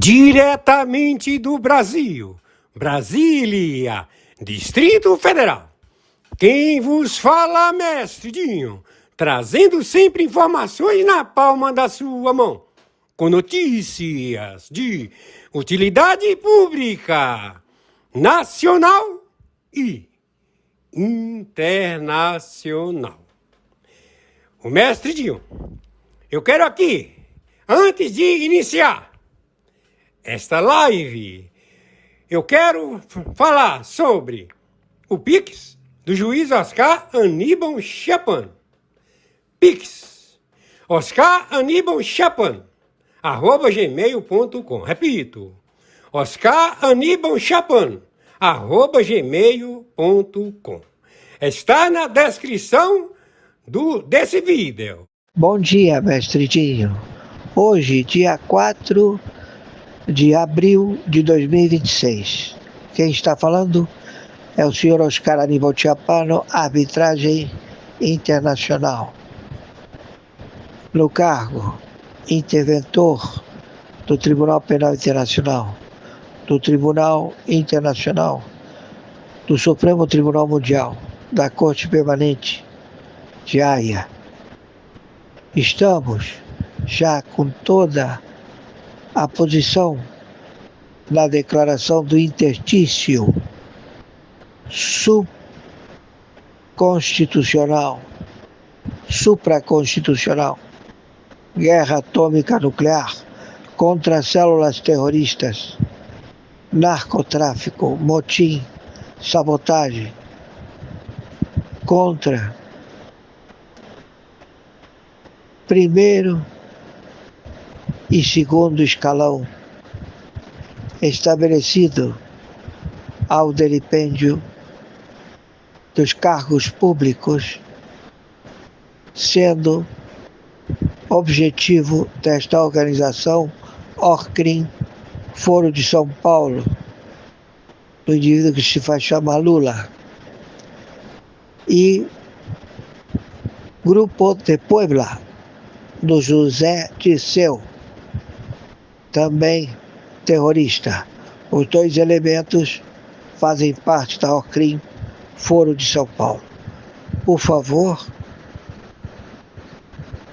Diretamente do Brasil, Brasília, Distrito Federal. Quem vos fala, mestre Dinho, trazendo sempre informações na palma da sua mão, com notícias de utilidade pública, nacional e internacional. O mestre Dinho, eu quero aqui, antes de iniciar esta live, eu quero falar sobre o Pix do juiz Oscar Aníbal Chapan. Pix, Oscar Aníbal Chapan, @gmail.com. Repito, Oscar Aníbal Chapan, @gmail.com. Está na descrição desse vídeo. Bom dia, mestre Dinho. Hoje, dia 4 de abril de 2026. Quem está falando é o senhor Oscar Aníbal Chapan, arbitragem internacional. No cargo, interventor do Tribunal Penal Internacional, do Tribunal Internacional, do Supremo Tribunal Mundial, da Corte Permanente de Haia. Estamos já com toda a posição na declaração do interstício subconstitucional, supraconstitucional, guerra atômica nuclear contra células terroristas, narcotráfico, motim, sabotagem, contra primeiro e segundo escalão estabelecido ao delipêndio dos cargos públicos, sendo objetivo desta organização ORCRIM, Foro de São Paulo, do indivíduo que se faz chamar Lula, e Grupo de Puebla, do José Dirceu, também terrorista. Os dois elementos fazem parte da ORCRIM, Foro de São Paulo. Por favor,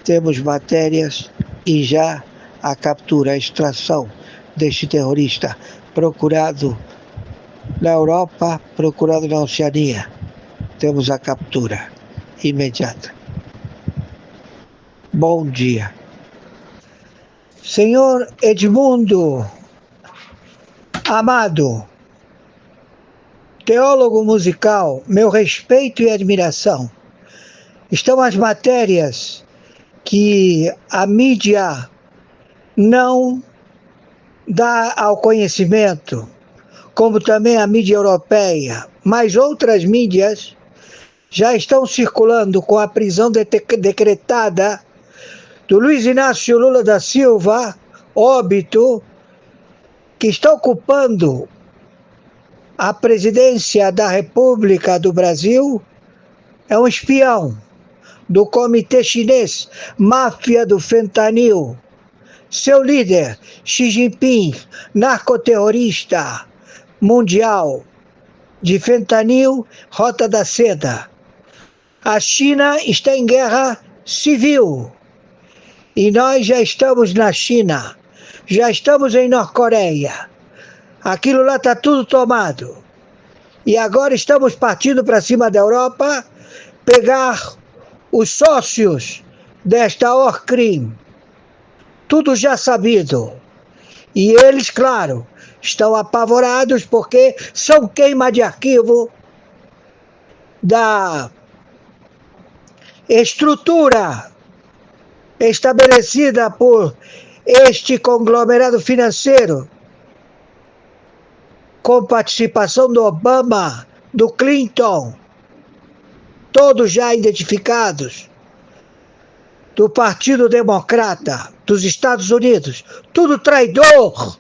temos matérias e já a captura, a extração deste terrorista, procurado na Europa, procurado na Oceania. Temos a captura imediata. Bom dia. Senhor Edmundo Amado, teólogo musical, meu respeito e admiração. Estão as matérias que a mídia não dá ao conhecimento, como também a mídia europeia, mas outras mídias já estão circulando com a prisão decretada do Luiz Inácio Lula da Silva, óbito, que está ocupando a presidência da República do Brasil, é um espião do Comitê Chinês, máfia do fentanil. Seu líder, Xi Jinping, narcoterrorista mundial de fentanil, Rota da Seda. A China está em guerra civil. E nós já estamos na China, já estamos em Norte-Coreia. Aquilo lá está tudo tomado. E agora estamos partindo para cima da Europa, pegar os sócios desta ORCRIM. Tudo já sabido. E eles, claro, estão apavorados porque são queima de arquivo da estrutura estabelecida por este conglomerado financeiro, com participação do Obama, do Clinton, todos já identificados, do Partido Democrata dos Estados Unidos, tudo traidor,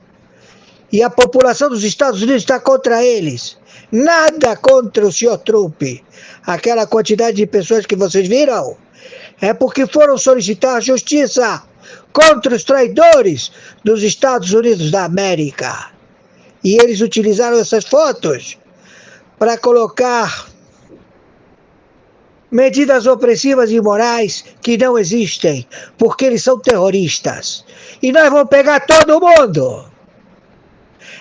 e a população dos Estados Unidos está contra eles, nada contra o senhor Trump. Aquela quantidade de pessoas que vocês viram é porque foram solicitar a justiça contra os traidores dos Estados Unidos da América. E eles utilizaram essas fotos para colocar medidas opressivas e imorais que não existem, porque eles são terroristas. E nós vamos pegar todo mundo.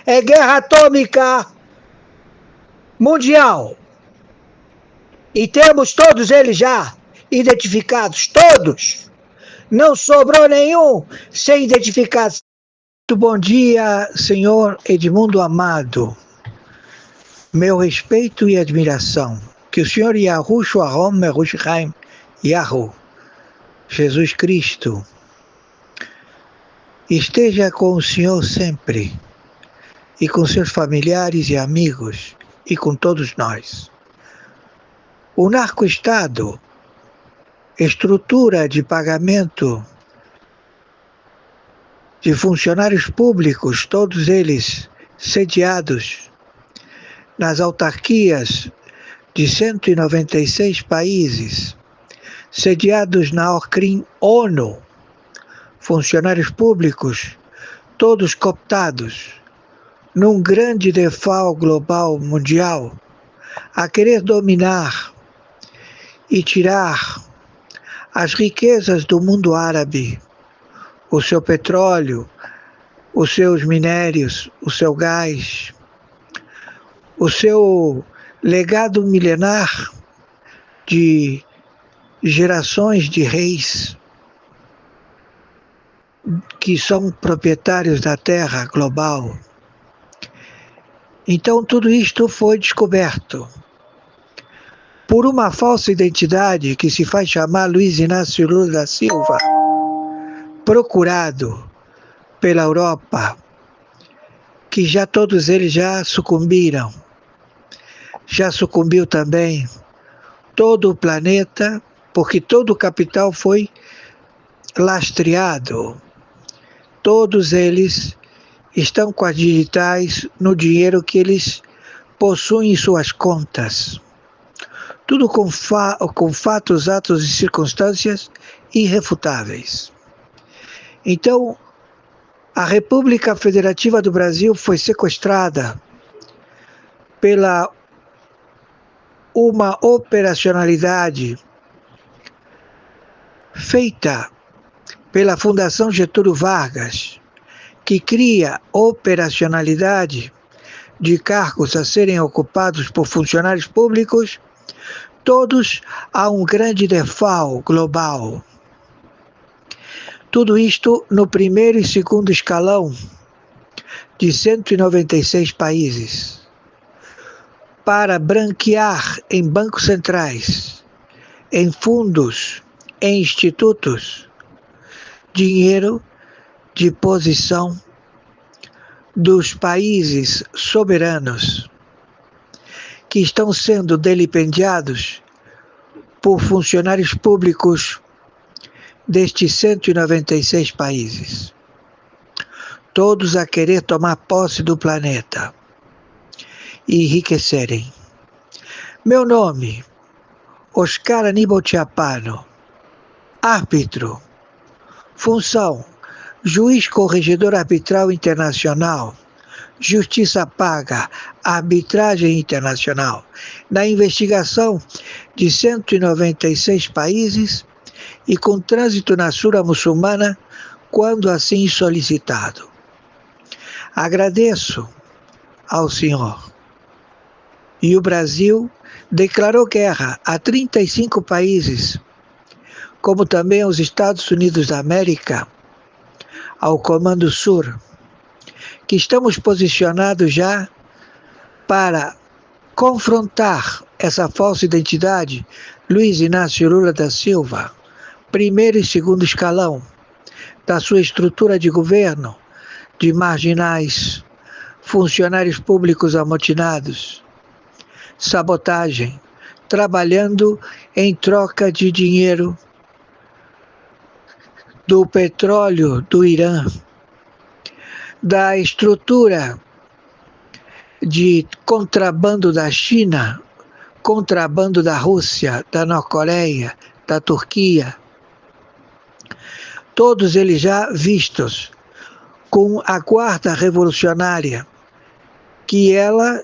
É guerra atômica mundial. E temos todos eles já identificados, todos. Não sobrou nenhum sem identificar. Muito bom dia, senhor Edmundo Amado. Meu respeito e admiração. Que o Senhor Yahu Shalom Merushaim Yahu, Jesus Cristo, esteja com o Senhor sempre, e com seus familiares e amigos, e com todos nós. O narco-estado, estrutura de pagamento de funcionários públicos, todos eles sediados nas autarquias de 196 países, sediados na ONU, funcionários públicos, todos cooptados, num grande default global mundial, a querer dominar e tirar as riquezas do mundo árabe, o seu petróleo, os seus minérios, o seu gás, o seu legado milenar de gerações de reis que são proprietários da terra global. Então tudo isto foi descoberto por uma falsa identidade que se faz chamar Luiz Inácio Lula da Silva, procurado pela Europa, que já todos eles já sucumbiram. Já sucumbiu também todo o planeta, porque todo o capital foi lastreado. Todos eles estão com as digitais no dinheiro que eles possuem em suas contas. Tudo com fatos, atos e circunstâncias irrefutáveis. Então, a República Federativa do Brasil foi sequestrada pela uma operacionalidade feita pela Fundação Getúlio Vargas, que cria operacionalidade de cargos a serem ocupados por funcionários públicos, todos a um grande default global. Tudo isto no primeiro e segundo escalão de 196 países, para branquear em bancos centrais, em fundos, em institutos, dinheiro de posição dos países soberanos que estão sendo delipendiados por funcionários públicos destes 196 países, todos a querer tomar posse do planeta e enriquecerem. Meu nome, Oscar Aníbal Chiapano, árbitro, função, juiz corregedor arbitral internacional, justiça paga, arbitragem internacional, na investigação de 196 países e com trânsito na Sura muçulmana, quando assim solicitado. Agradeço ao senhor. E o Brasil declarou guerra a 35 países, como também aos Estados Unidos da América, ao Comando Sur, que estamos posicionados já para confrontar essa falsa identidade, Luiz Inácio Lula da Silva, primeiro e segundo escalão da sua estrutura de governo, de marginais, funcionários públicos amotinados, sabotagem, trabalhando em troca de dinheiro do petróleo do Irã, da estrutura de contrabando da China, contrabando da Rússia, da Norte-Coreia, da Turquia, todos eles já vistos com a quarta revolucionária, que ela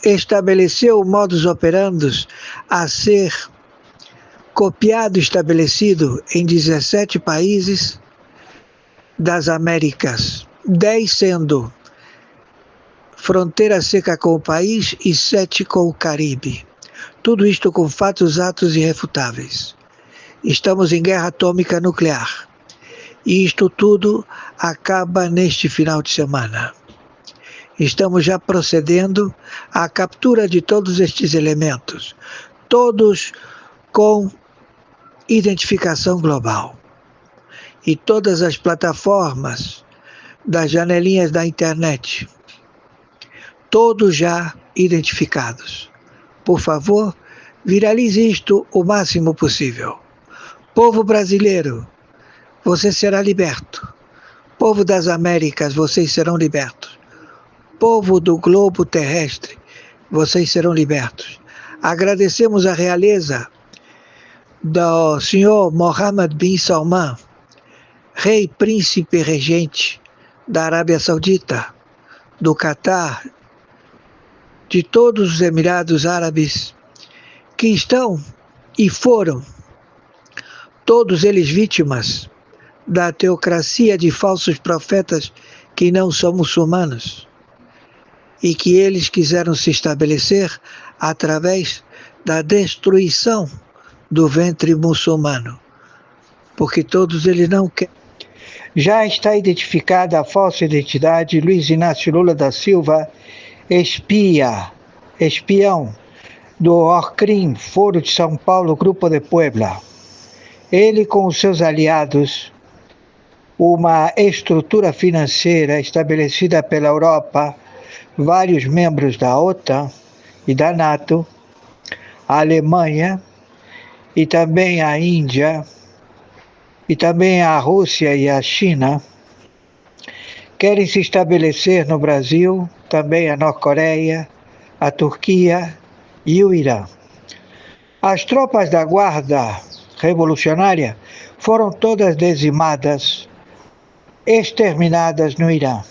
estabeleceu modus operandi a ser copiado e estabelecido em 17 países das Américas, 10 sendo fronteira seca com o país e 7 com o Caribe. Tudo isto com fatos, atos irrefutáveis. Estamos em guerra atômica nuclear. E isto tudo acaba neste final de semana. Estamos já procedendo à captura de todos estes elementos, todos com identificação global. E todas as plataformas das janelinhas da internet, todos já identificados. Por favor, viralize isto o máximo possível. Povo brasileiro, você será liberto. Povo das Américas, vocês serão libertos. Povo do globo terrestre, vocês serão libertos. Agradecemos a realeza do senhor Mohammed bin Salman, rei, príncipe regente da Arábia Saudita, do Catar, de todos os Emirados Árabes, que estão e foram, todos eles vítimas da teocracia de falsos profetas que não são muçulmanos, e que eles quiseram se estabelecer através da destruição do ventre muçulmano, porque todos eles não querem. Já está identificada a falsa identidade Luiz Inácio Lula da Silva, espião do OCRIM, Foro de São Paulo, Grupo de Puebla. Ele com os seus aliados, uma estrutura financeira estabelecida pela Europa, vários membros da OTAN e da NATO, a Alemanha e também a Índia, e também a Rússia e a China, querem se estabelecer no Brasil, também a Norte-Coreia, a Turquia e o Irã. As tropas da Guarda Revolucionária foram todas dizimadas, exterminadas no Irã.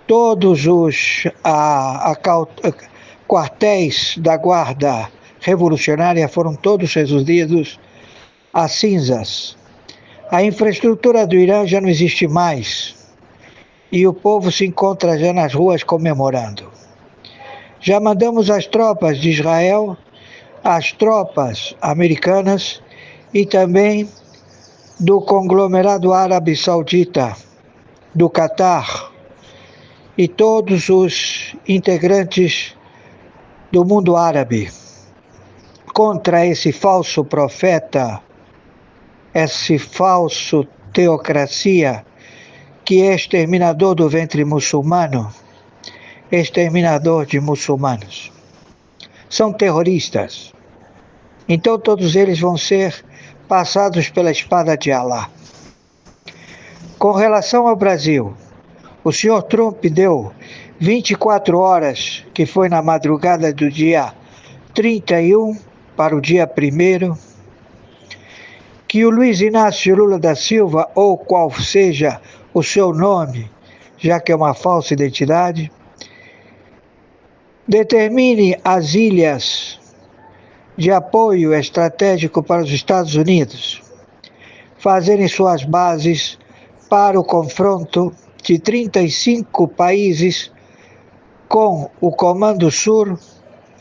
Todos os quartéis da Guarda Revolucionária foram todos reduzidos a cinzas. A infraestrutura do Irã já não existe mais e o povo se encontra já nas ruas comemorando. Já mandamos as tropas de Israel, as tropas americanas e também do conglomerado árabe saudita, do Catar e todos os integrantes do mundo árabe contra esse falso profeta, esse falso teocracia que é exterminador do ventre muçulmano, exterminador de muçulmanos. São terroristas. Então todos eles vão ser passados pela espada de Alá. Com relação ao Brasil, o senhor Trump deu 24 horas, que foi na madrugada do dia 31 para o dia 1º, que o Luiz Inácio Lula da Silva, ou qual seja o seu nome, já que é uma falsa identidade, determine as ilhas de apoio estratégico para os Estados Unidos fazerem suas bases para o confronto de 35 países com o Comando Sur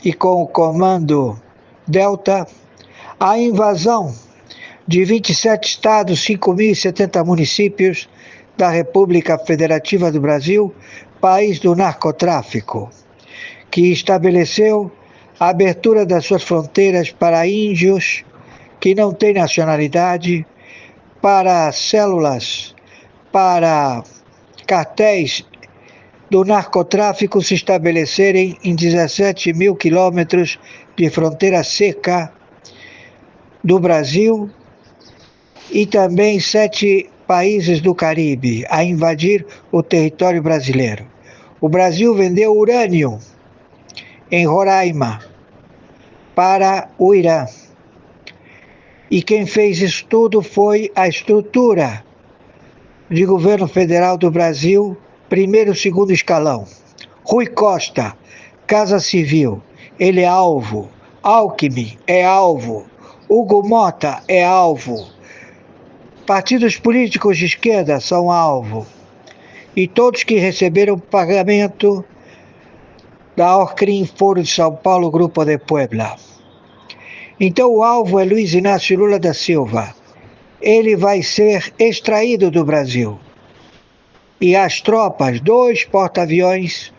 e com o Comando Delta, a invasão de 27 estados, 5.070 municípios da República Federativa do Brasil, país do narcotráfico, que estabeleceu a abertura das suas fronteiras para índios que não têm nacionalidade, para células, para cartéis do narcotráfico se estabelecerem em 17 mil quilômetros de fronteira seca do Brasil e também 7 países do Caribe a invadir o território brasileiro. O Brasil vendeu urânio em Roraima para o Irã. E quem fez isso tudo foi a estrutura de governo federal do Brasil, primeiro e segundo escalão. Rui Costa, Casa Civil, ele é alvo. Alckmin é alvo. Hugo Mota é alvo. Partidos políticos de esquerda são alvo. E todos que receberam pagamento da Orcrim, Foro de São Paulo, Grupo de Puebla. Então o alvo é Luiz Inácio Lula da Silva. Ele vai ser extraído do Brasil. E as tropas, 2 porta-aviões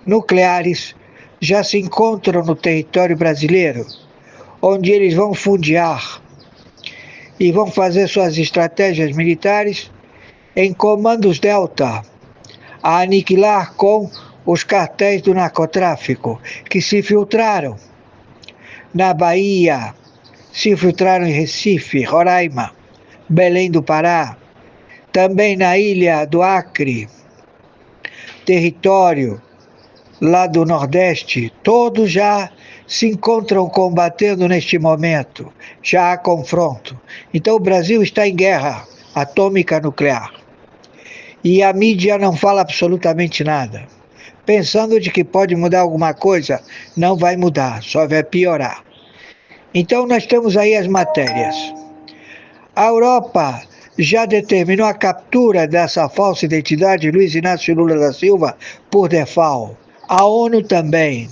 nucleares, já se encontram no território brasileiro, onde eles vão fundear e vão fazer suas estratégias militares em comandos Delta, a aniquilar com os cartéis do narcotráfico, que se filtraram na Bahia, se infiltraram em Recife, Roraima, Belém do Pará, também na ilha do Acre, território lá do Nordeste, todos já se encontram combatendo neste momento, já há confronto. Então o Brasil está em guerra atômica nuclear. E a mídia não fala absolutamente nada. Pensando de que pode mudar alguma coisa, não vai mudar, só vai piorar. Então nós temos aí as matérias. A Europa já determinou a captura dessa falsa identidade Luiz Inácio Lula da Silva por default. A ONU também.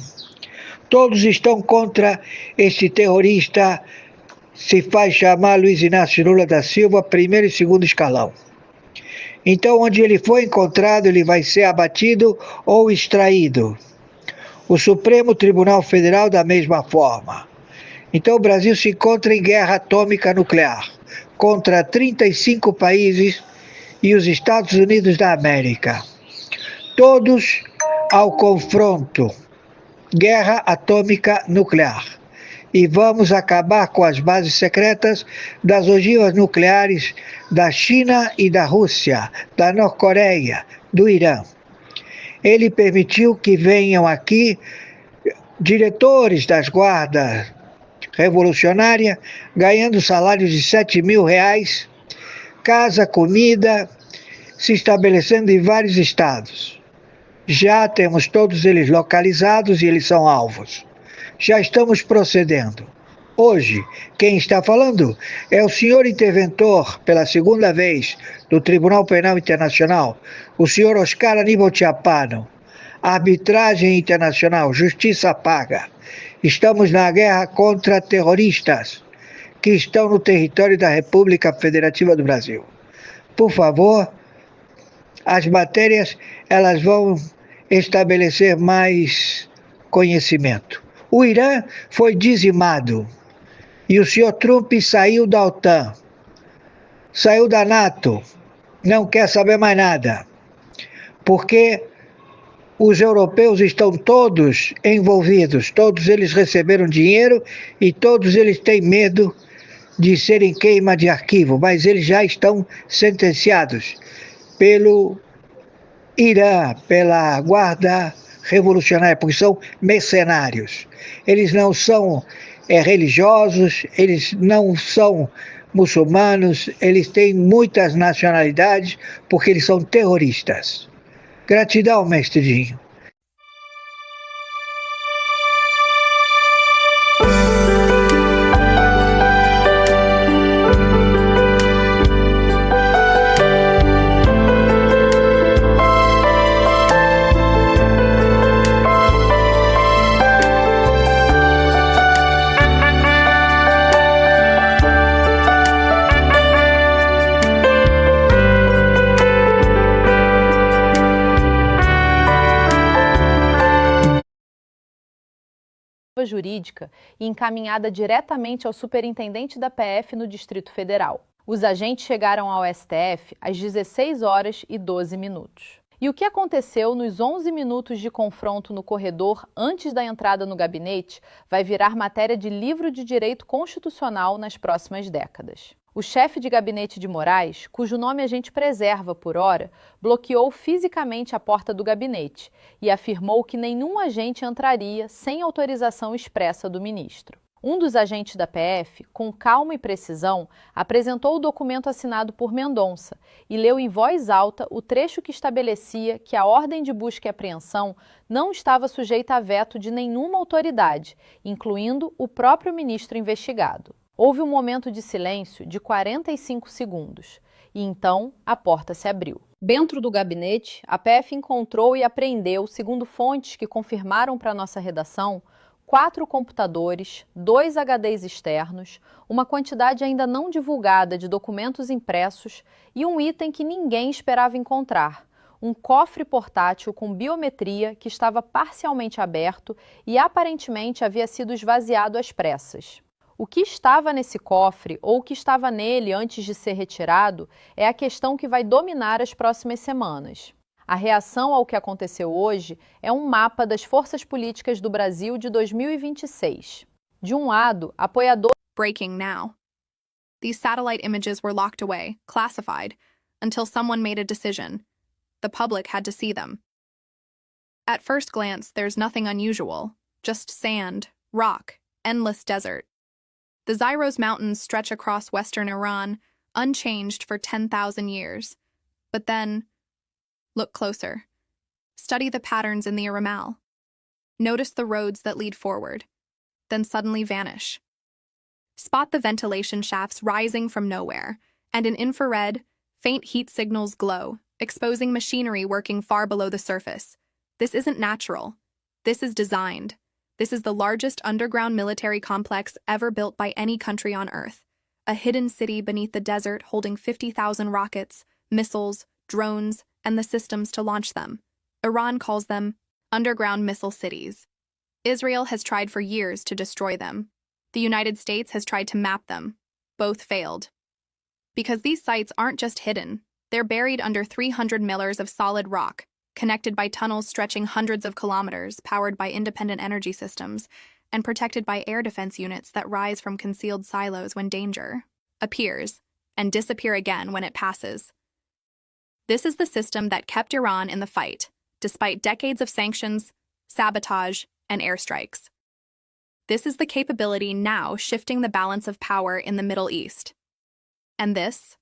Todos estão contra este terrorista, se faz chamar Luiz Inácio Lula da Silva, primeiro e segundo escalão. Então, onde ele foi encontrado, ele vai ser abatido ou extraído. O Supremo Tribunal Federal da mesma forma. Então, o Brasil se encontra em guerra atômica nuclear contra 35 países e os Estados Unidos da América. Todos ao confronto. Guerra atômica nuclear. E vamos acabar com as bases secretas das ogivas nucleares da China e da Rússia, da Norte-Coreia, do Irã. Ele permitiu que venham aqui diretores das guardas revolucionárias ganhando salários de R$7.000, casa, comida, se estabelecendo em vários estados. Já temos todos eles localizados e eles são alvos. Já estamos procedendo. Hoje, quem está falando é o senhor interventor, pela segunda vez, do Tribunal Penal Internacional, o senhor Oscar Aníbal Chapano. Arbitragem internacional, justiça paga. Estamos na guerra contra terroristas que estão no território da República Federativa do Brasil. Por favor, as matérias elas vão estabelecer mais conhecimento. O Irã foi dizimado e o senhor Trump saiu da OTAN, saiu da NATO, não quer saber mais nada, porque os europeus estão todos envolvidos, todos eles receberam dinheiro e todos eles têm medo de serem queima de arquivo, mas eles já estão sentenciados pelo Irã, pela guarda revolucionária, porque são mercenários. Eles não são religiosos, eles não são muçulmanos, eles têm muitas nacionalidades, porque eles são terroristas. Gratidão, mestre Dinho. Jurídica e encaminhada diretamente ao superintendente da PF no Distrito Federal. Os agentes chegaram ao STF às 16h12. E o que aconteceu nos 11 minutos de confronto no corredor antes da entrada no gabinete vai virar matéria de livro de direito constitucional nas próximas décadas. O chefe de gabinete de Moraes, cujo nome a gente preserva por hora, bloqueou fisicamente a porta do gabinete e afirmou que nenhum agente entraria sem autorização expressa do ministro. Um dos agentes da PF, com calma e precisão, apresentou o documento assinado por Mendonça e leu em voz alta o trecho que estabelecia que a ordem de busca e apreensão não estava sujeita a veto de nenhuma autoridade, incluindo o próprio ministro investigado. Houve um momento de silêncio de 45 segundos e então a porta se abriu. Dentro do gabinete, a PF encontrou e apreendeu, segundo fontes que confirmaram para nossa redação, 4 computadores, 2 HDs externos, uma quantidade ainda não divulgada de documentos impressos e um item que ninguém esperava encontrar, um cofre portátil com biometria que estava parcialmente aberto e aparentemente havia sido esvaziado às pressas. O que estava nesse cofre ou o que estava nele antes de ser retirado é a questão que vai dominar as próximas semanas. A reação ao que aconteceu hoje é um mapa das forças políticas do Brasil de 2026. De um lado, apoiadores. Breaking now. These satellite images were locked away, classified, until someone made a decision. The public had to see them. At first glance, there's nothing unusual, just sand, rock, endless desert. The Zyros Mountains stretch across western Iran, unchanged for 10,000 years. But then, look closer. Study the patterns in the Aramal. Notice the roads that lead forward, then suddenly vanish. Spot the ventilation shafts rising from nowhere, and in infrared, faint heat signals glow, exposing machinery working far below the surface. This isn't natural. This is designed. This is the largest underground military complex ever built by any country on Earth. A hidden city beneath the desert holding 50,000 rockets, missiles, drones, and the systems to launch them. Iran calls them underground missile cities. Israel has tried for years to destroy them. The United States has tried to map them. Both failed. Because these sites aren't just hidden, they're buried under 300 millers of solid rock, connected by tunnels stretching hundreds of kilometers, powered by independent energy systems, and protected by air defense units that rise from concealed silos when danger appears and disappear again when it passes. This is the system that kept Iran in the fight, despite decades of sanctions, sabotage, and airstrikes. This is the capability now shifting the balance of power in the Middle East. And this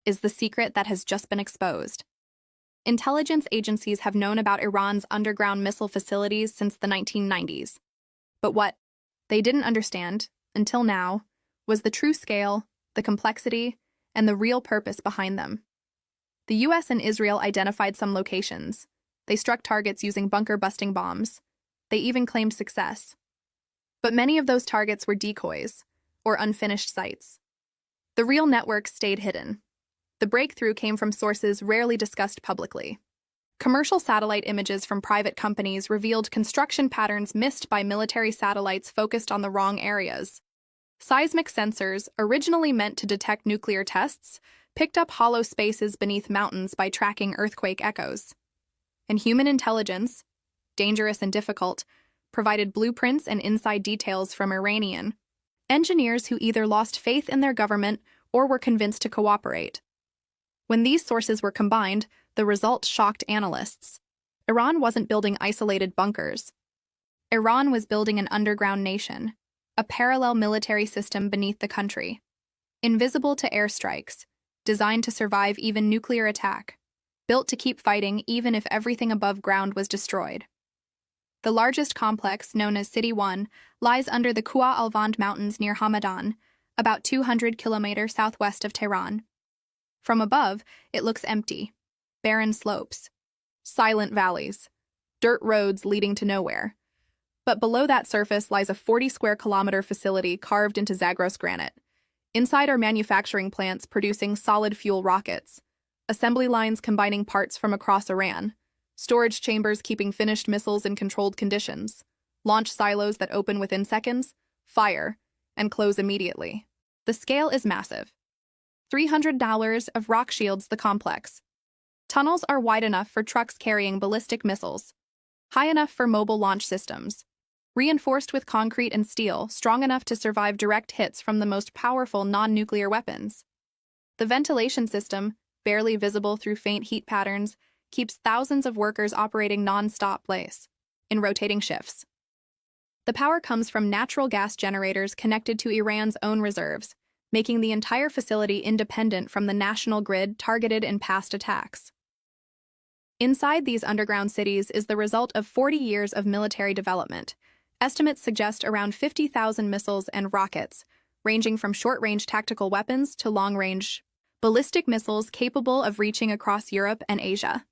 is the secret that has just been exposed. Intelligence agencies have known about Iran's underground missile facilities since the 1990s. But what they didn't understand, until now, was the true scale, the complexity, and the real purpose behind them. The US and Israel identified some locations. They struck targets using bunker-busting bombs. They even claimed success. But many of those targets were decoys, or unfinished sites. The real network stayed hidden. The breakthrough came from sources rarely discussed publicly. Commercial satellite images from private companies revealed construction patterns missed by military satellites focused on the wrong areas. Seismic sensors, originally meant to detect nuclear tests, picked up hollow spaces beneath mountains by tracking earthquake echoes. And human intelligence, dangerous and difficult, provided blueprints and inside details from Iranian engineers who either lost faith in their government or were convinced to cooperate. When these sources were combined, the result shocked analysts. Iran wasn't building isolated bunkers. Iran was building an underground nation, a parallel military system beneath the country, invisible to airstrikes, designed to survive even nuclear attack, built to keep fighting even if everything above ground was destroyed. The largest complex, known as City 1, lies under the Kua Alvand Mountains near Hamadan, about 200 kilometers southwest of Tehran. From above, it looks empty. Barren slopes, silent valleys, dirt roads leading to nowhere. But below that surface lies a 40-square-kilometer facility carved into Zagros granite. Inside are manufacturing plants producing solid-fuel rockets, assembly lines combining parts from across Iran, storage chambers keeping finished missiles in controlled conditions, launch silos that open within seconds, fire, and close immediately. The scale is massive. $300 of rock shields the complex. Tunnels are wide enough for trucks carrying ballistic missiles, high enough for mobile launch systems, reinforced with concrete and steel, strong enough to survive direct hits from the most powerful non-nuclear weapons. The ventilation system, barely visible through faint heat patterns, keeps thousands of workers operating non-stop in rotating shifts. The power comes from natural gas generators connected to Iran's own reserves, making the entire facility independent from the national grid targeted in past attacks. Inside these underground cities is the result of 40 years of military development. Estimates suggest around 50,000 missiles and rockets, ranging from short-range tactical weapons to long-range ballistic missiles capable of reaching across Europe and Asia.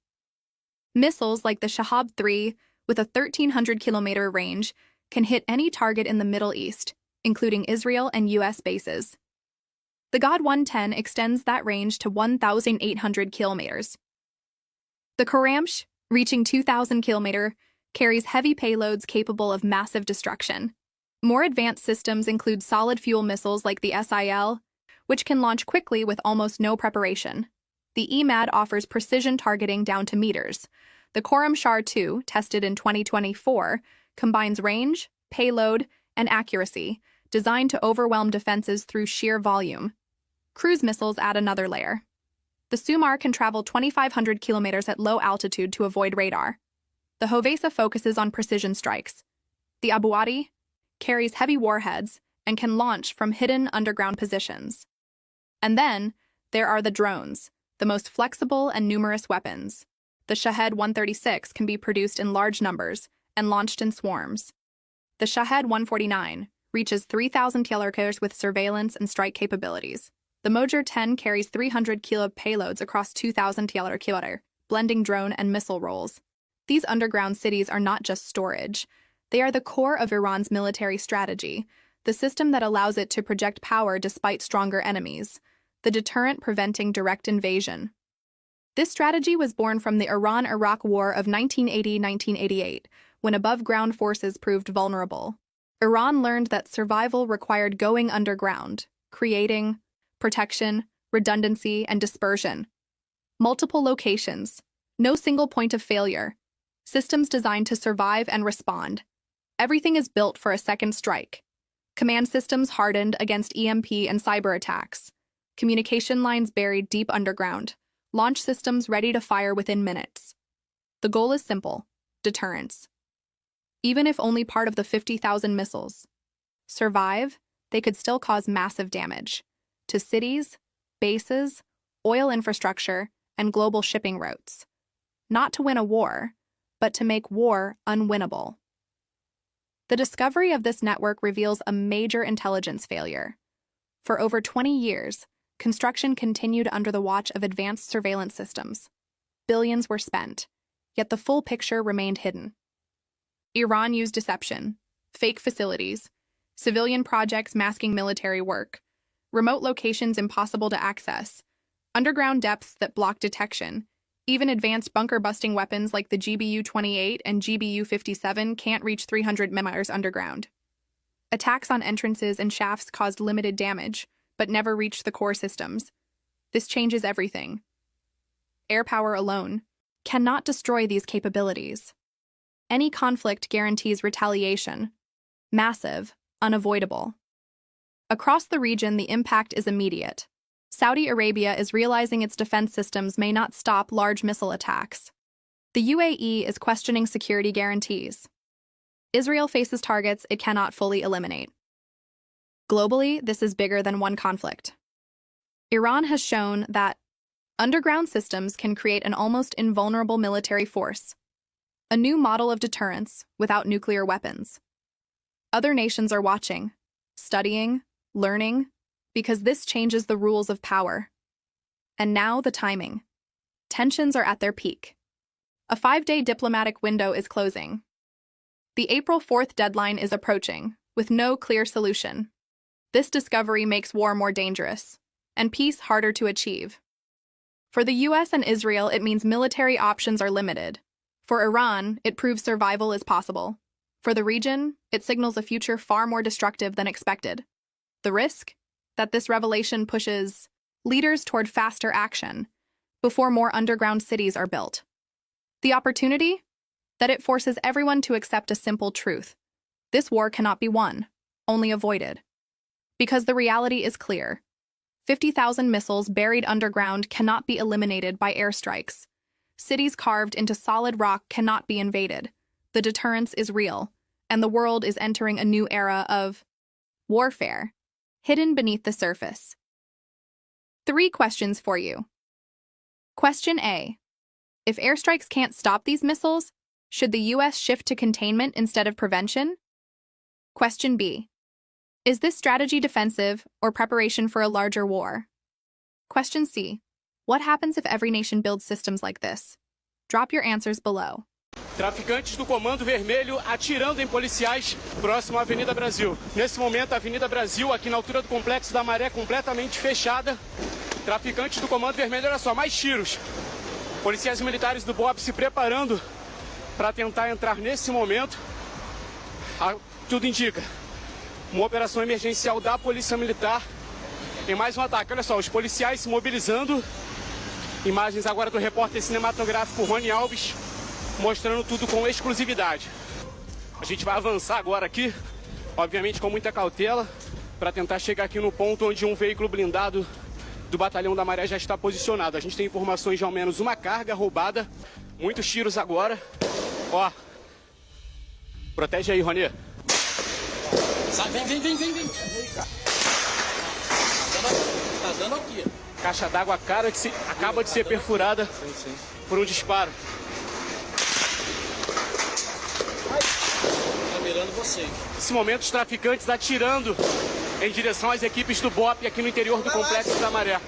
Missiles like the Shahab-3, with a 1,300-kilometer range, can hit any target in the Middle East, including Israel and U.S. bases. The God-110 extends that range to 1,800 kilometers. The Khorramshahr, reaching 2,000 kilometers, carries heavy payloads capable of massive destruction. More advanced systems include solid-fuel missiles like the SIL, which can launch quickly with almost no preparation. The EMAD offers precision targeting down to meters. The Khorramshahr-2, tested in 2024, combines range, payload, and accuracy, designed to overwhelm defenses through sheer volume. Cruise missiles add another layer. The Sumar can travel 2,500 kilometers at low altitude to avoid radar. The Hovesa focuses on precision strikes. The Abuadi carries heavy warheads and can launch from hidden underground positions. And then, there are the drones, the most flexible and numerous weapons. The Shahed-136 can be produced in large numbers and launched in swarms. The Shahed-149 reaches 3,000 kilometers with surveillance and strike capabilities. The Mojir-10 carries 300 kilo payloads across 2,000 kilometers, blending drone and missile roles. These underground cities are not just storage. They are the core of Iran's military strategy, the system that allows it to project power despite stronger enemies, the deterrent preventing direct invasion. This strategy was born from the Iran-Iraq War of 1980-1988, when above-ground forces proved vulnerable. Iran learned that survival required going underground, creating protection, redundancy, and dispersion. Multiple locations, no single point of failure. Systems designed to survive and respond. Everything is built for a second strike. Command systems hardened against EMP and cyber attacks. Communication lines buried deep underground. Launch systems ready to fire within minutes. The goal is simple: deterrence. Even if only part of the 50,000 missiles survive, they could still cause massive damage to cities, bases, oil infrastructure, and global shipping routes. Not to win a war, but to make war unwinnable. The discovery of this network reveals a major intelligence failure. For over 20 years, construction continued under the watch of advanced surveillance systems. Billions were spent, yet the full picture remained hidden. Iran used deception, fake facilities, civilian projects masking military work, remote locations impossible to access, underground depths that block detection. Even advanced bunker-busting weapons like the GBU-28 and GBU-57 can't reach 300 meters underground. Attacks on entrances and shafts caused limited damage, but never reached the core systems. This changes everything. Air power alone cannot destroy these capabilities. Any conflict guarantees retaliation. Massive, unavoidable. Across the region, the impact is immediate. Saudi Arabia is realizing its defense systems may not stop large missile attacks. The UAE is questioning security guarantees. Israel faces targets it cannot fully eliminate. Globally, this is bigger than one conflict. Iran has shown that underground systems can create an almost invulnerable military force, a new model of deterrence without nuclear weapons. Other nations are watching, studying, learning, because this changes the rules of power. And now the timing. Tensions are at their peak. A 5-day diplomatic window is closing. The April 4th deadline is approaching, with no clear solution. This discovery makes war more dangerous, and peace harder to achieve. For the US and Israel, it means military options are limited. For Iran, it proves survival is possible. For the region, it signals a future far more destructive than expected. The risk? That this revelation pushes leaders toward faster action before more underground cities are built. The opportunity? That it forces everyone to accept a simple truth. This war cannot be won, only avoided. Because the reality is clear. 50,000 missiles buried underground cannot be eliminated by airstrikes. Cities carved into solid rock cannot be invaded. The deterrence is real, and the world is entering a new era of warfare, hidden beneath the surface. 3 questions for you. Question A. If airstrikes can't stop these missiles, should the U.S. shift to containment instead of prevention? Question B. Is this strategy defensive or preparation for a larger war? Question C. What happens if every nation builds systems like this? Drop your answers below. Traficantes do Comando Vermelho atirando em policiais próximo à Avenida Brasil. Nesse momento, a Avenida Brasil, aqui na altura do Complexo da Maré, completamente fechada. Traficantes do Comando Vermelho, olha só, mais tiros. Policiais militares do BOP se preparando para tentar entrar nesse momento. Tudo indica uma operação emergencial da Polícia Militar em mais um ataque. Olha só, os policiais se mobilizando. Imagens agora do repórter cinematográfico Rony Alves, mostrando tudo com exclusividade. A gente vai avançar agora aqui, obviamente com muita cautela, para tentar chegar aqui no ponto onde um veículo blindado do Batalhão da Maré já está posicionado. A gente tem informações de ao menos uma carga roubada, muitos tiros agora. Ó, protege aí, Rony. Vem. Tá dando aqui. Caixa d'água cara que acaba de ser perfurada por um disparo. Tá mirando você. Nesse momento, os traficantes atirando em direção às equipes do BOP aqui no interior do Complexo da Maré.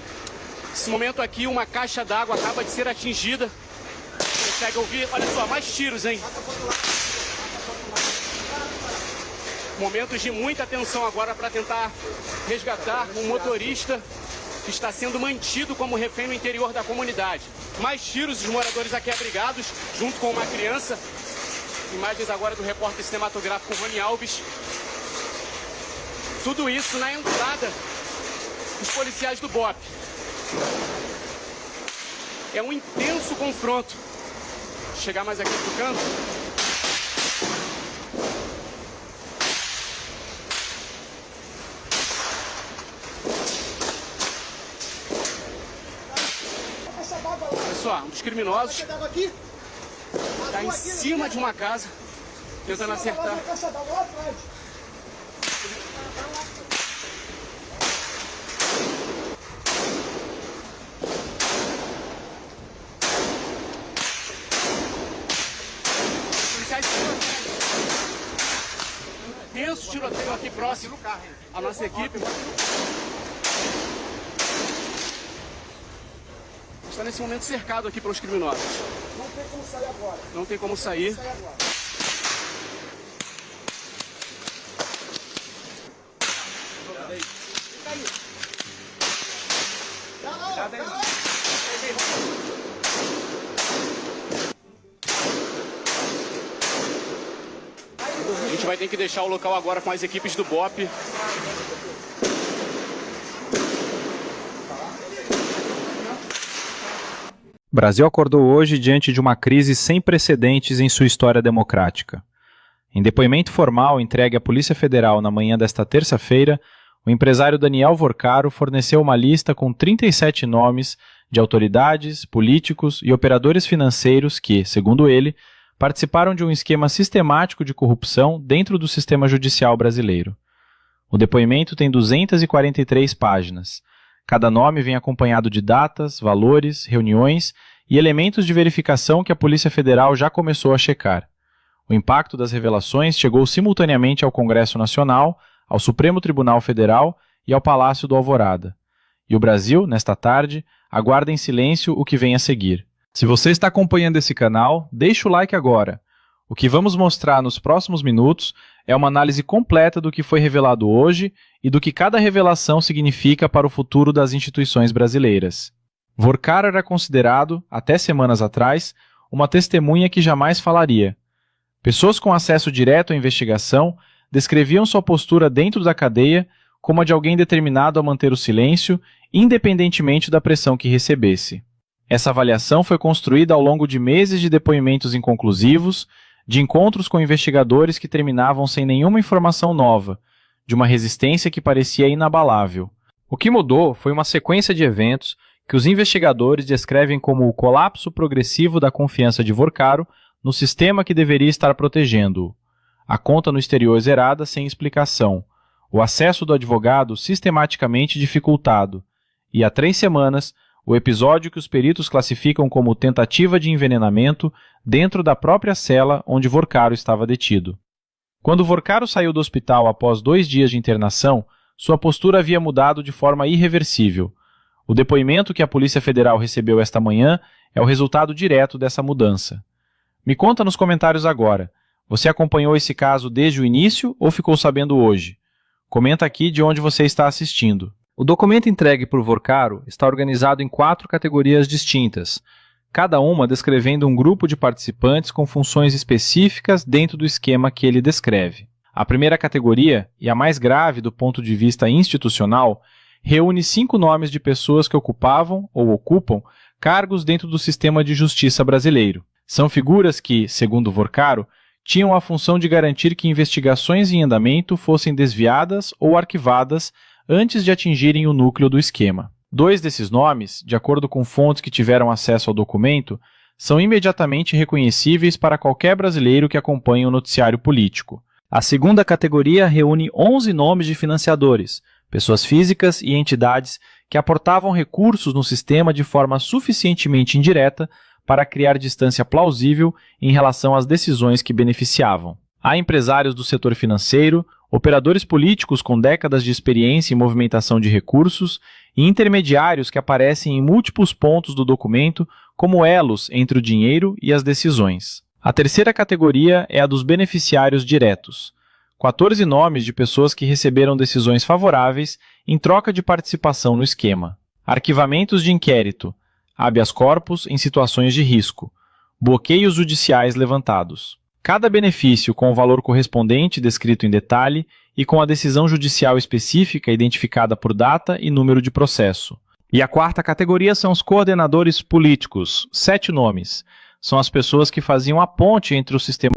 Nesse momento aqui, uma caixa d'água acaba de ser atingida. Você consegue ouvir, olha só, mais tiros, hein? Momentos de muita tensão agora para tentar resgatar um motorista que está sendo mantido como refém no interior da comunidade. Mais tiros, os moradores aqui abrigados, junto com uma criança. Imagens agora do repórter cinematográfico Rony Alves. Tudo isso na entrada dos policiais do BOP. É um intenso confronto. Vou chegar mais aqui pro canto. Pessoal, um dos criminosos está em cima de uma casa, tentando acertar. Tenso tiroteio aqui próximo à nossa equipe. Está nesse momento cercado aqui pelos criminosos. Não tem como sair agora. Não tem como sair. A gente vai ter que deixar o local agora com as equipes do BOP. O Brasil acordou hoje diante de uma crise sem precedentes em sua história democrática. Em depoimento formal entregue à Polícia Federal na manhã desta terça-feira, o empresário Daniel Vorcaro forneceu uma lista com 37 nomes de autoridades, políticos e operadores financeiros que, segundo ele, participaram de um esquema sistemático de corrupção dentro do sistema judicial brasileiro. O depoimento tem 243 páginas. Cada nome vem acompanhado de datas, valores, reuniões e elementos de verificação que a Polícia Federal já começou a checar. O impacto das revelações chegou simultaneamente ao Congresso Nacional, ao Supremo Tribunal Federal e ao Palácio do Alvorada. E o Brasil, nesta tarde, aguarda em silêncio o que vem a seguir. Se você está acompanhando esse canal, deixe o like agora. O que vamos mostrar nos próximos minutos é uma análise completa do que foi revelado hoje e do que cada revelação significa para o futuro das instituições brasileiras. Vorcaro era considerado, até semanas atrás, uma testemunha que jamais falaria. Pessoas com acesso direto à investigação descreviam sua postura dentro da cadeia como a de alguém determinado a manter o silêncio, independentemente da pressão que recebesse. Essa avaliação foi construída ao longo de meses de depoimentos inconclusivos, de encontros com investigadores que terminavam sem nenhuma informação nova, de uma resistência que parecia inabalável. O que mudou foi uma sequência de eventos que os investigadores descrevem como o colapso progressivo da confiança de Vorcaro no sistema que deveria estar protegendo-o. a conta no exterior zerada sem explicação, o acesso do advogado sistematicamente dificultado e, há 3 semanas, o episódio que os peritos classificam como tentativa de envenenamento dentro da própria cela onde Vorcaro estava detido. Quando Vorcaro saiu do hospital após 2 dias de internação, sua postura havia mudado de forma irreversível. O depoimento que a Polícia Federal recebeu esta manhã é o resultado direto dessa mudança. Me conta nos comentários agora. Você acompanhou esse caso desde o início ou ficou sabendo hoje? Comenta aqui de onde você está assistindo. O documento entregue por Vorcaro está organizado em 4 categorias distintas, cada uma descrevendo um grupo de participantes com funções específicas dentro do esquema que ele descreve. A primeira categoria, e a mais grave do ponto de vista institucional, reúne 5 nomes de pessoas que ocupavam ou ocupam cargos dentro do sistema de justiça brasileiro. São figuras que, segundo Vorcaro, tinham a função de garantir que investigações em andamento fossem desviadas ou arquivadas antes de atingirem o núcleo do esquema. 2 desses nomes, de acordo com fontes que tiveram acesso ao documento, são imediatamente reconhecíveis para qualquer brasileiro que acompanhe o noticiário político. A segunda categoria reúne 11 nomes de financiadores, pessoas físicas e entidades que aportavam recursos no sistema de forma suficientemente indireta para criar distância plausível em relação às decisões que beneficiavam. Há empresários do setor financeiro, operadores políticos com décadas de experiência em movimentação de recursos e intermediários que aparecem em múltiplos pontos do documento como elos entre o dinheiro e as decisões. A terceira categoria é a dos beneficiários diretos. 14 nomes de pessoas que receberam decisões favoráveis em troca de participação no esquema. Arquivamentos de inquérito, habeas corpus em situações de risco, bloqueios judiciais levantados. Cada benefício com o valor correspondente descrito em detalhe e com a decisão judicial específica identificada por data e número de processo. E a quarta categoria são os coordenadores políticos, 7 nomes. São as pessoas que faziam a ponte entre o sistema...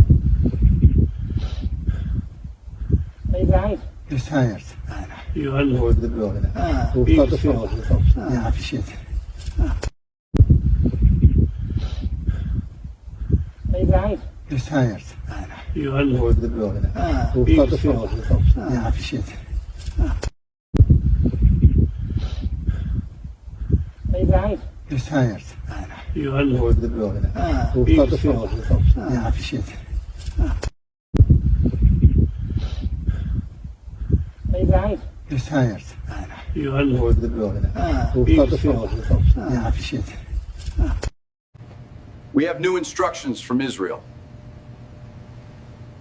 We have new instructions from Israel.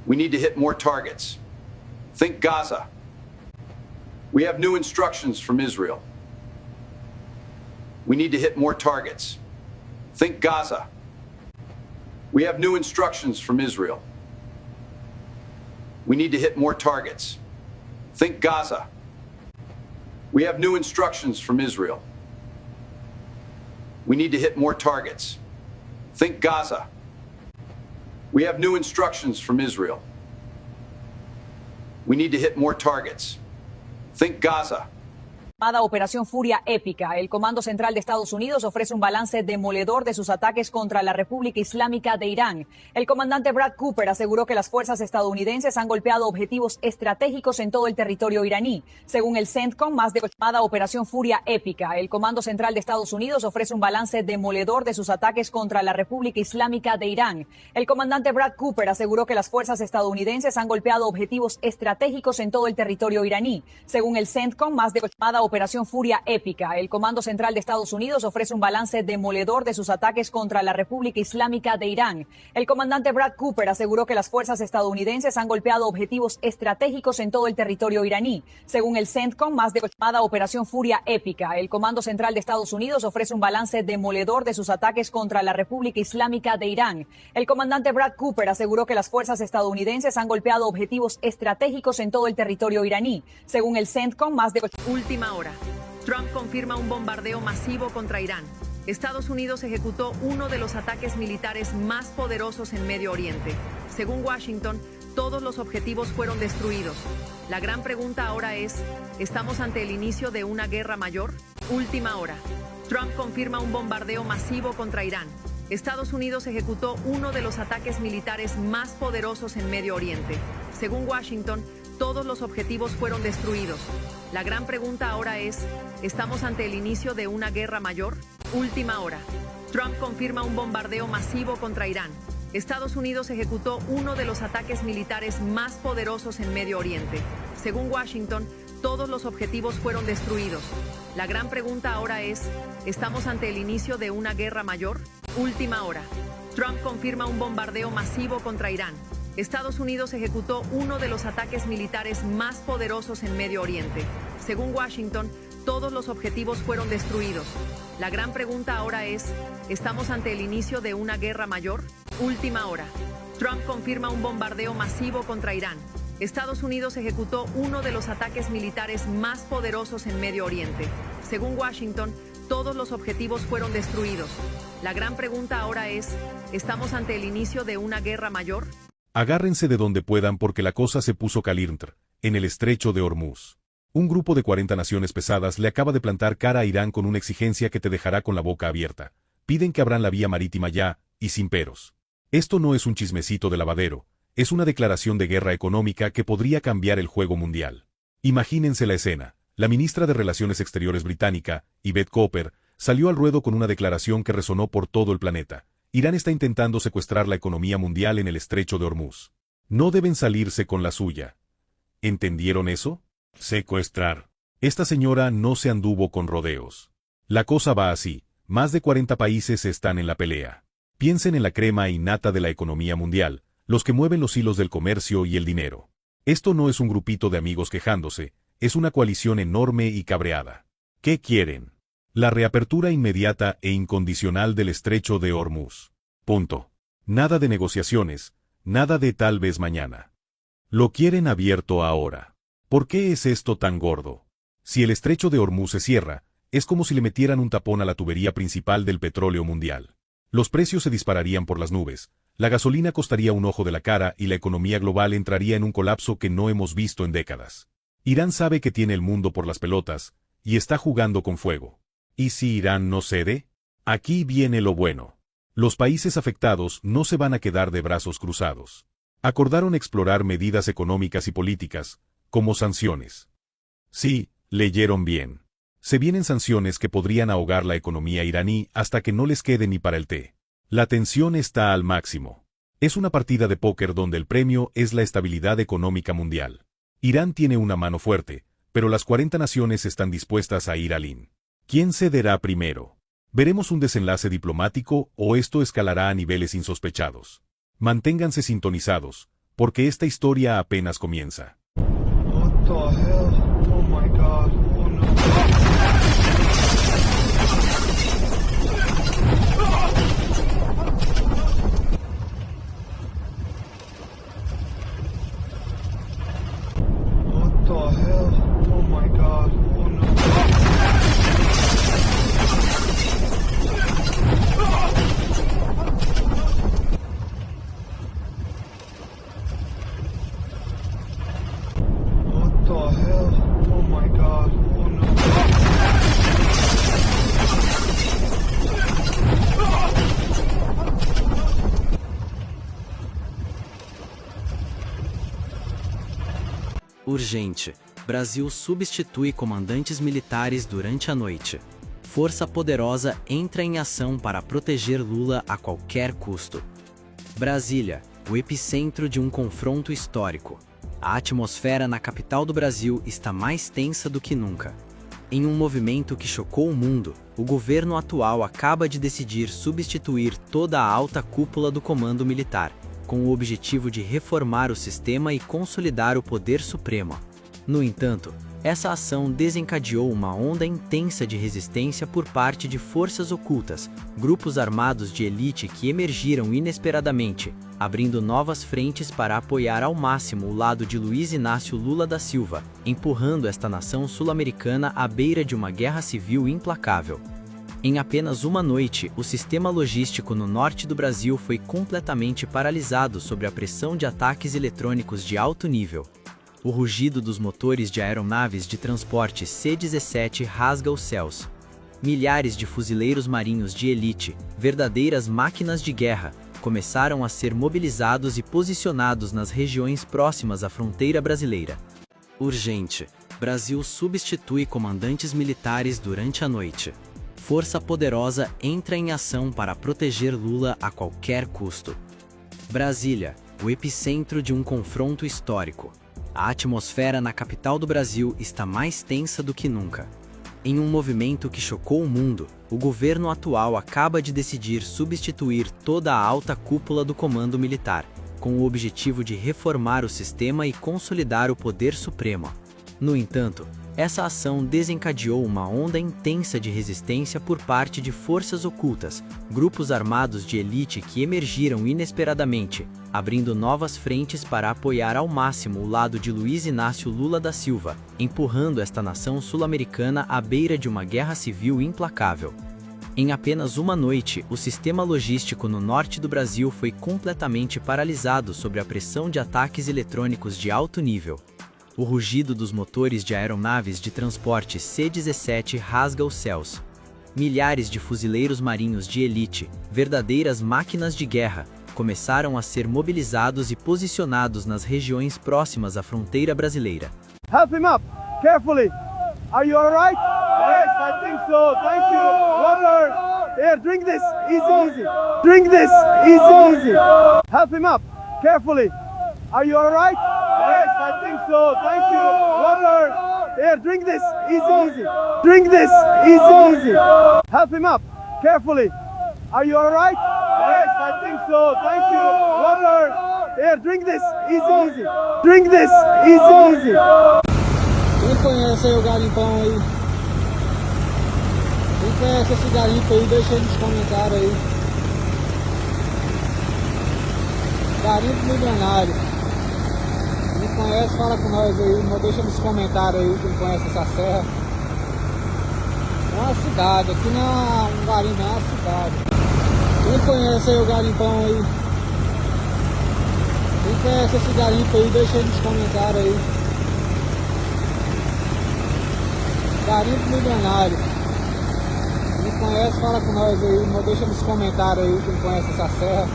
We need to hit more targets. Think Gaza. We have new instructions from Israel. We need to hit more targets. Think Gaza. We have new instructions from Israel. We need to hit more targets. Think Gaza. We have new instructions from Israel. We need to hit more targets. Think Gaza. We have new instructions from Israel. We need to hit more targets. Think Gaza. Llamada Operación Furia Épica, el Comando Central de Estados Unidos ofrece un balance demoledor de sus ataques contra la República Islámica de Irán. El comandante Brad Cooper aseguró que las fuerzas estadounidenses han golpeado objetivos estratégicos en todo el territorio iraní. Según el CENTCOM, más de llamada Operación Furia Épica, el Comando Central de Estados Unidos ofrece un balance demoledor de sus ataques contra la República Islámica de Irán. El comandante Brad Cooper aseguró que las fuerzas estadounidenses han golpeado objetivos estratégicos en todo el territorio iraní. Según el CENTCOM, más de llamada Operación Furia Épica, el Comando Central de Estados Unidos ofrece un balance demoledor de sus ataques contra la República Islámica de Irán. El comandante Brad Cooper aseguró que las fuerzas estadounidenses han golpeado objetivos estratégicos en todo el territorio iraní. Según el CENTCOM, más de llamada Operación Furia Épica, el Comando Central de Estados Unidos ofrece un balance demoledor de sus ataques contra la República Islámica de Irán. El comandante Brad Cooper aseguró que las fuerzas estadounidenses han golpeado objetivos estratégicos en todo el territorio iraní. Según el CENTCOM, más de... Última hora. Trump confirma un bombardeo masivo contra Irán. Estados Unidos ejecutó uno de los ataques militares más poderosos en Medio Oriente. Según Washington, todos los objetivos fueron destruidos. La gran pregunta ahora es, ¿estamos ante el inicio de una guerra mayor? Última hora. Trump confirma un bombardeo masivo contra Irán. Estados Unidos ejecutó uno de los ataques militares más poderosos en Medio Oriente. Según Washington, todos los objetivos fueron destruidos. La gran pregunta ahora es, ¿estamos ante el inicio de una guerra mayor? Última hora. Trump confirma un bombardeo masivo contra Irán. Estados Unidos ejecutó uno de los ataques militares más poderosos en Medio Oriente. Según Washington, todos los objetivos fueron destruidos. La gran pregunta ahora es, ¿estamos ante el inicio de una guerra mayor? Última hora. Trump confirma un bombardeo masivo contra Irán. Estados Unidos ejecutó uno de los ataques militares más poderosos en Medio Oriente. Según Washington, todos los objetivos fueron destruidos. La gran pregunta ahora es, ¿estamos ante el inicio de una guerra mayor? Última hora. Trump confirma un bombardeo masivo contra Irán. Estados Unidos ejecutó uno de los ataques militares más poderosos en Medio Oriente. Según Washington, todos los objetivos fueron destruidos. La gran pregunta ahora es, ¿estamos ante el inicio de una guerra mayor? Agárrense de donde puedan porque la cosa se puso caliente, en el estrecho de Hormuz. Un grupo de 40 naciones pesadas le acaba de plantar cara a Irán con una exigencia que te dejará con la boca abierta. Piden que abran la vía marítima ya, y sin peros. Esto no es un chismecito de lavadero, es una declaración de guerra económica que podría cambiar el juego mundial. Imagínense la escena. La ministra de Relaciones Exteriores británica, Yvette Cooper, salió al ruedo con una declaración que resonó por todo el planeta. Irán está intentando secuestrar la economía mundial en el estrecho de Hormuz. No deben salirse con la suya. ¿Entendieron eso? Secuestrar. Esta señora no se anduvo con rodeos. La cosa va así, más de 40 países están en la pelea. Piensen en la crema y nata de la economía mundial, los que mueven los hilos del comercio y el dinero. Esto no es un grupito de amigos quejándose, es una coalición enorme y cabreada. ¿Qué quieren? La reapertura inmediata e incondicional del estrecho de Hormuz. Punto. Nada de negociaciones, nada de tal vez mañana. Lo quieren abierto ahora. ¿Por qué es esto tan gordo? Si el estrecho de Hormuz se cierra, es como si le metieran un tapón a la tubería principal del petróleo mundial. Los precios se dispararían por las nubes, la gasolina costaría un ojo de la cara y la economía global entraría en un colapso que no hemos visto en décadas. Irán sabe que tiene el mundo por las pelotas, y está jugando con fuego. ¿Y si Irán no cede? Aquí viene lo bueno. Los países afectados no se van a quedar de brazos cruzados. Acordaron explorar medidas económicas y políticas, como sanciones. Sí, leyeron bien. Se vienen sanciones que podrían ahogar la economía iraní hasta que no les quede ni para el té. La tensión está al máximo. Es una partida de póker donde el premio es la estabilidad económica mundial. Irán tiene una mano fuerte, pero las 40 naciones están dispuestas a ir al IN. ¿Quién cederá primero? ¿Veremos un desenlace diplomático o esto escalará a niveles insospechados? Manténganse sintonizados, porque esta historia apenas comienza. What the hell? Oh my God. Oh no. What the hell? Oh my God. Oh no. What the hell? Oh my God. Oh no. Urgente. Brasil substitui comandantes militares durante a noite. Força poderosa entra em ação para proteger Lula a qualquer custo. Brasília, o epicentro de um confronto histórico. A atmosfera na capital do Brasil está mais tensa do que nunca. Em um movimento que chocou o mundo, o governo atual acaba de decidir substituir toda a alta cúpula do comando militar, com o objetivo de reformar o sistema e consolidar o poder supremo. No entanto, essa ação desencadeou uma onda intensa de resistência por parte de forças ocultas, grupos armados de elite que emergiram inesperadamente, abrindo novas frentes para apoiar ao máximo o lado de Luiz Inácio Lula da Silva, empurrando esta nação sul-americana à beira de uma guerra civil implacável. Em apenas uma noite, o sistema logístico no norte do Brasil foi completamente paralisado sob a pressão de ataques eletrônicos de alto nível. O rugido dos motores de aeronaves de transporte C-17 rasga os céus. Milhares de fuzileiros marinhos de elite, verdadeiras máquinas de guerra, começaram a ser mobilizados e posicionados nas regiões próximas à fronteira brasileira. Urgente. Brasil substitui comandantes militares durante a noite. Força poderosa entra em ação para proteger Lula a qualquer custo. Brasília, o epicentro de um confronto histórico. A atmosfera na capital do Brasil está mais tensa do que nunca. Em um movimento que chocou o mundo, o governo atual acaba de decidir substituir toda a alta cúpula do comando militar, com o objetivo de reformar o sistema e consolidar o poder supremo. No entanto, essa ação desencadeou uma onda intensa de resistência por parte de forças ocultas, grupos armados de elite que emergiram inesperadamente, abrindo novas frentes para apoiar ao máximo o lado de Luiz Inácio Lula da Silva, empurrando esta nação sul-americana à beira de uma guerra civil implacável. Em apenas uma noite, o sistema logístico no norte do Brasil foi completamente paralisado sob a pressão de ataques eletrônicos de alto nível. O rugido dos motores de aeronaves de transporte C-17 rasga os céus. Milhares de fuzileiros marinhos de elite, verdadeiras máquinas de guerra, começaram a ser mobilizados e posicionados nas regiões próximas à fronteira brasileira. Help him up, carefully. Are you alright? Yes, I think so. Thank you. Water. Here, drink this. Easy. Drink this. Easy. Help him up, carefully. Are you alright? Yes, I think so. Thank you. Water. Here, drink this. Easy. Drink this. Easy. Help him up, carefully. Are you alright? Yes, I think so. Thank you. Water. Here, drink this. Easy. Drink this. Easy. Quem conhece aí o garimpão aí? Quem conhece esse garimpo aí, deixa aí nos comentários aí. Garimpo milionário. Quem conhece, fala com nós aí, mas deixa nos comentários aí quem conhece essa serra. É uma cidade, aqui não é um garimpo, é uma cidade. Quem conhece aí o garimpão aí? Quem conhece esse garimpo aí, deixa aí nos comentários aí. Garimpo milionário. Quem conhece, fala com nós aí, mas deixa nos comentários aí quem conhece essa serra.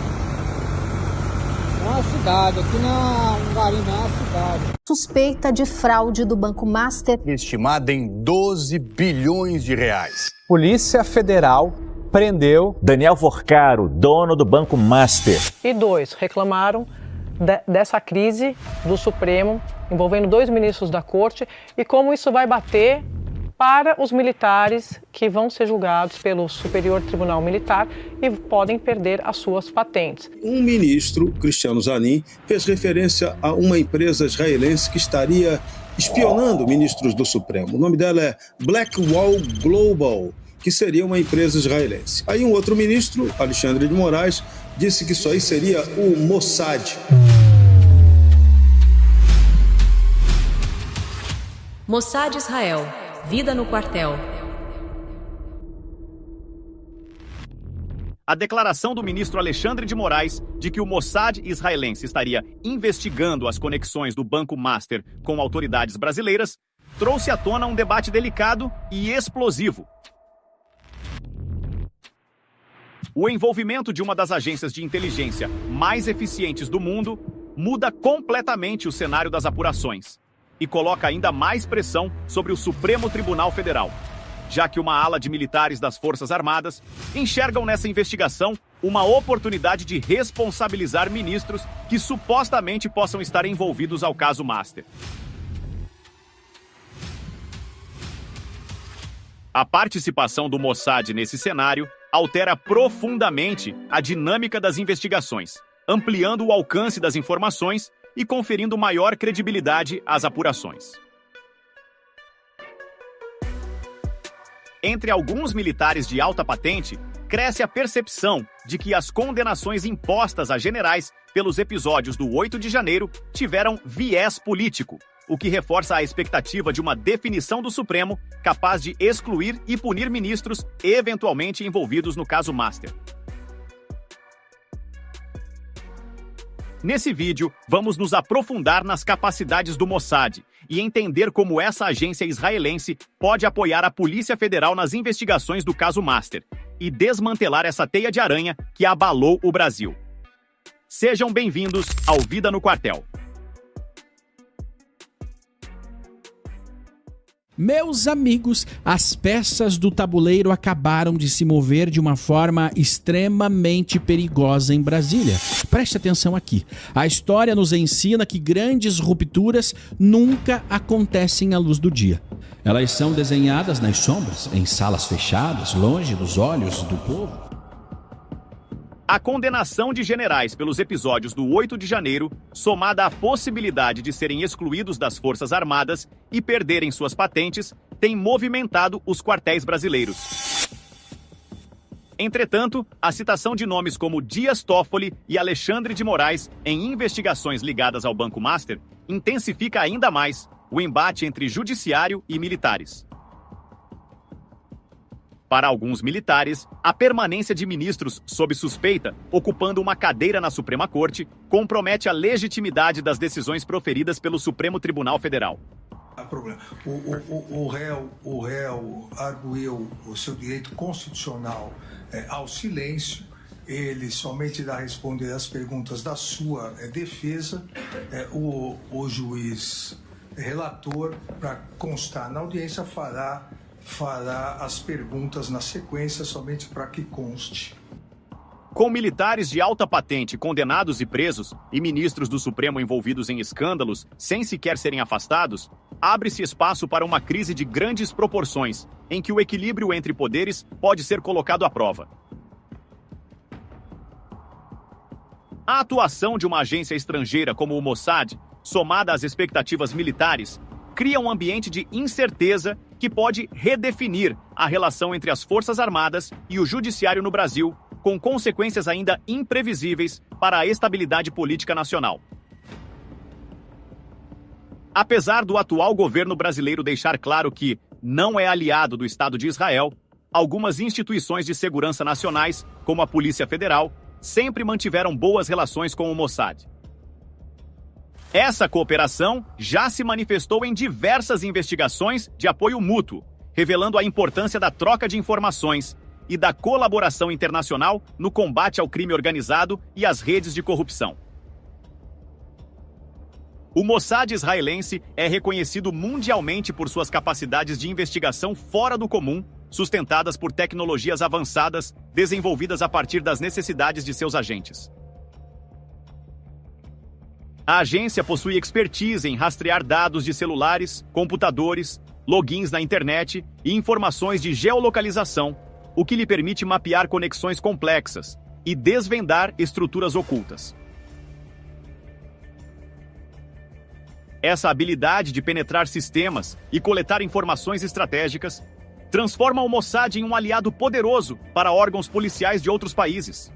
É uma cidade, aqui não é um garimpo, é uma cidade. Suspeita de fraude do Banco Master. Estimada em 12 bilhões de reais. Polícia Federal prendeu Daniel Forcaro, dono do Banco Master. E 2 reclamaram dessa crise do Supremo, envolvendo 2 ministros da Corte, e como isso vai bater para os militares que vão ser julgados pelo Superior Tribunal Militar e podem perder as suas patentes. Um ministro, Cristiano Zanin, fez referência a uma empresa israelense que estaria espionando ministros do Supremo. O nome dela é Blackwall Global, que seria uma empresa israelense. Aí um outro ministro, Alexandre de Moraes, disse que isso aí seria o Mossad. Mossad Israel. Vida no quartel. A declaração do ministro Alexandre de Moraes de que o Mossad israelense estaria investigando as conexões do Banco Master com autoridades brasileiras trouxe à tona um debate delicado e explosivo. O envolvimento de uma das agências de inteligência mais eficientes do mundo muda completamente o cenário das apurações e coloca ainda mais pressão sobre o Supremo Tribunal Federal, já que uma ala de militares das Forças Armadas enxergam nessa investigação uma oportunidade de responsabilizar ministros que supostamente possam estar envolvidos ao caso Master. A participação do Mossad nesse cenário altera profundamente a dinâmica das investigações, ampliando o alcance das informações e conferindo maior credibilidade às apurações. Entre alguns militares de alta patente, cresce a percepção de que as condenações impostas a generais pelos episódios do 8 de janeiro tiveram viés político, o que reforça a expectativa de uma definição do Supremo capaz de excluir e punir ministros eventualmente envolvidos no caso Master. Nesse vídeo, vamos nos aprofundar nas capacidades do Mossad e entender como essa agência israelense pode apoiar a Polícia Federal nas investigações do caso Master e desmantelar essa teia de aranha que abalou o Brasil. Sejam bem-vindos ao Vida no Quartel. Meus amigos, as peças do tabuleiro acabaram de se mover de uma forma extremamente perigosa em Brasília. Preste atenção aqui. A história nos ensina que grandes rupturas nunca acontecem à luz do dia. Elas são desenhadas nas sombras, em salas fechadas, longe dos olhos do povo. A condenação de generais pelos episódios do 8 de janeiro, somada à possibilidade de serem excluídos das Forças Armadas e perderem suas patentes, tem movimentado os quartéis brasileiros. Entretanto, a citação de nomes como Dias Toffoli e Alexandre de Moraes em investigações ligadas ao Banco Master intensifica ainda mais o embate entre judiciário e militares. Para alguns militares, a permanência de ministros sob suspeita, ocupando uma cadeira na Suprema Corte, compromete a legitimidade das decisões proferidas pelo Supremo Tribunal Federal. O réu arguiu o seu direito constitucional ao silêncio. Ele somente irá responder às perguntas da sua defesa. O juiz relator, para constar na audiência, fará as perguntas na sequência, somente para que conste. Com militares de alta patente condenados e presos, e ministros do Supremo envolvidos em escândalos sem sequer serem afastados, abre-se espaço para uma crise de grandes proporções, em que o equilíbrio entre poderes pode ser colocado à prova. A atuação de uma agência estrangeira como o Mossad, somada às expectativas militares, cria um ambiente de incerteza que pode redefinir a relação entre as Forças Armadas e o Judiciário no Brasil, com consequências ainda imprevisíveis para a estabilidade política nacional. Apesar do atual governo brasileiro deixar claro que não é aliado do Estado de Israel, algumas instituições de segurança nacionais, como a Polícia Federal, sempre mantiveram boas relações com o Mossad. Essa cooperação já se manifestou em diversas investigações de apoio mútuo, revelando a importância da troca de informações e da colaboração internacional no combate ao crime organizado e às redes de corrupção. O Mossad israelense é reconhecido mundialmente por suas capacidades de investigação fora do comum, sustentadas por tecnologias avançadas desenvolvidas a partir das necessidades de seus agentes. A agência possui expertise em rastrear dados de celulares, computadores, logins na internet e informações de geolocalização, o que lhe permite mapear conexões complexas e desvendar estruturas ocultas. Essa habilidade de penetrar sistemas e coletar informações estratégicas transforma o Mossad em um aliado poderoso para órgãos policiais de outros países.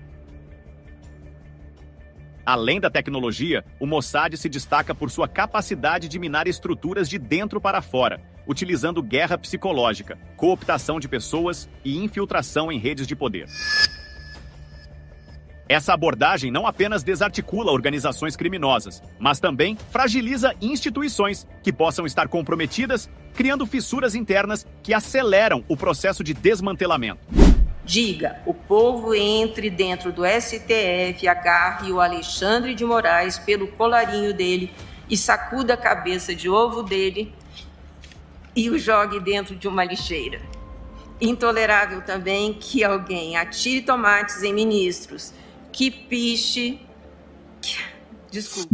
Além da tecnologia, o Mossad se destaca por sua capacidade de minar estruturas de dentro para fora, utilizando guerra psicológica, cooptação de pessoas e infiltração em redes de poder. Essa abordagem não apenas desarticula organizações criminosas, mas também fragiliza instituições que possam estar comprometidas, criando fissuras internas que aceleram o processo de desmantelamento. Diga, o povo entre dentro do STF, agarre o Alexandre de Moraes pelo colarinho dele e sacuda a cabeça de ovo dele e o jogue dentro de uma lixeira. Intolerável também que alguém atire tomates em ministros, que piche... Desculpa.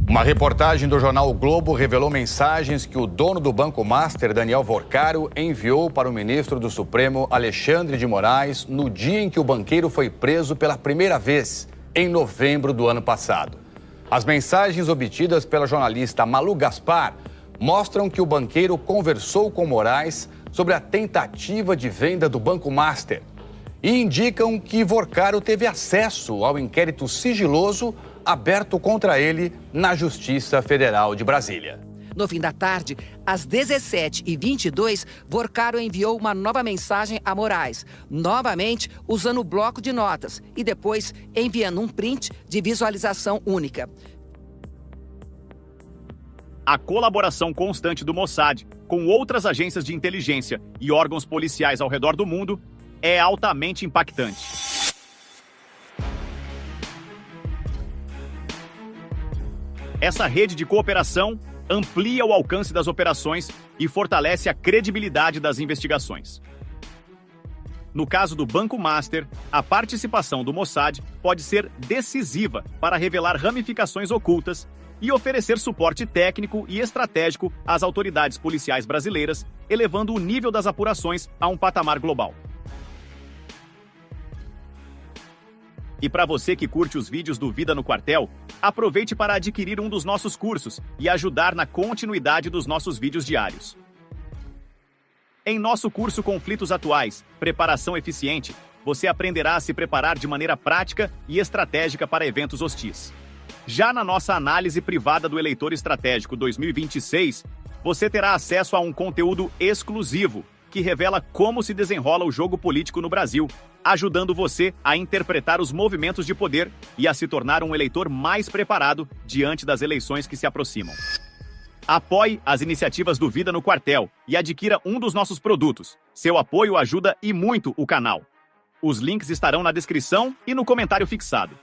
Uma reportagem do jornal o Globo revelou mensagens que o dono do Banco Master, Daniel Vorcaro, enviou para o ministro do Supremo, Alexandre de Moraes, no dia em que o banqueiro foi preso pela primeira vez, em novembro do ano passado. As mensagens obtidas pela jornalista Malu Gaspar mostram que o banqueiro conversou com Moraes sobre a tentativa de venda do Banco Master e indicam que Vorcaro teve acesso ao inquérito sigiloso aberto contra ele na Justiça Federal de Brasília. No fim da tarde, às 17h22, Vorcaro enviou uma nova mensagem a Moraes, novamente usando o bloco de notas e depois enviando um print de visualização única. A colaboração constante do Mossad com outras agências de inteligência e órgãos policiais ao redor do mundo é altamente impactante. Essa rede de cooperação amplia o alcance das operações e fortalece a credibilidade das investigações. No caso do Banco Master, a participação do Mossad pode ser decisiva para revelar ramificações ocultas e oferecer suporte técnico e estratégico às autoridades policiais brasileiras, elevando o nível das apurações a um patamar global. E para você que curte os vídeos do Vida no Quartel, aproveite para adquirir um dos nossos cursos e ajudar na continuidade dos nossos vídeos diários. Em nosso curso Conflitos Atuais, Preparação Eficiente, você aprenderá a se preparar de maneira prática e estratégica para eventos hostis. Já na nossa análise privada do eleitor estratégico 2026, você terá acesso a um conteúdo exclusivo que revela como se desenrola o jogo político no Brasil, ajudando você a interpretar os movimentos de poder e a se tornar um eleitor mais preparado diante das eleições que se aproximam. Apoie as iniciativas do Vida no Quartel e adquira um dos nossos produtos. Seu apoio ajuda e muito o canal. Os links estarão na descrição e no comentário fixado.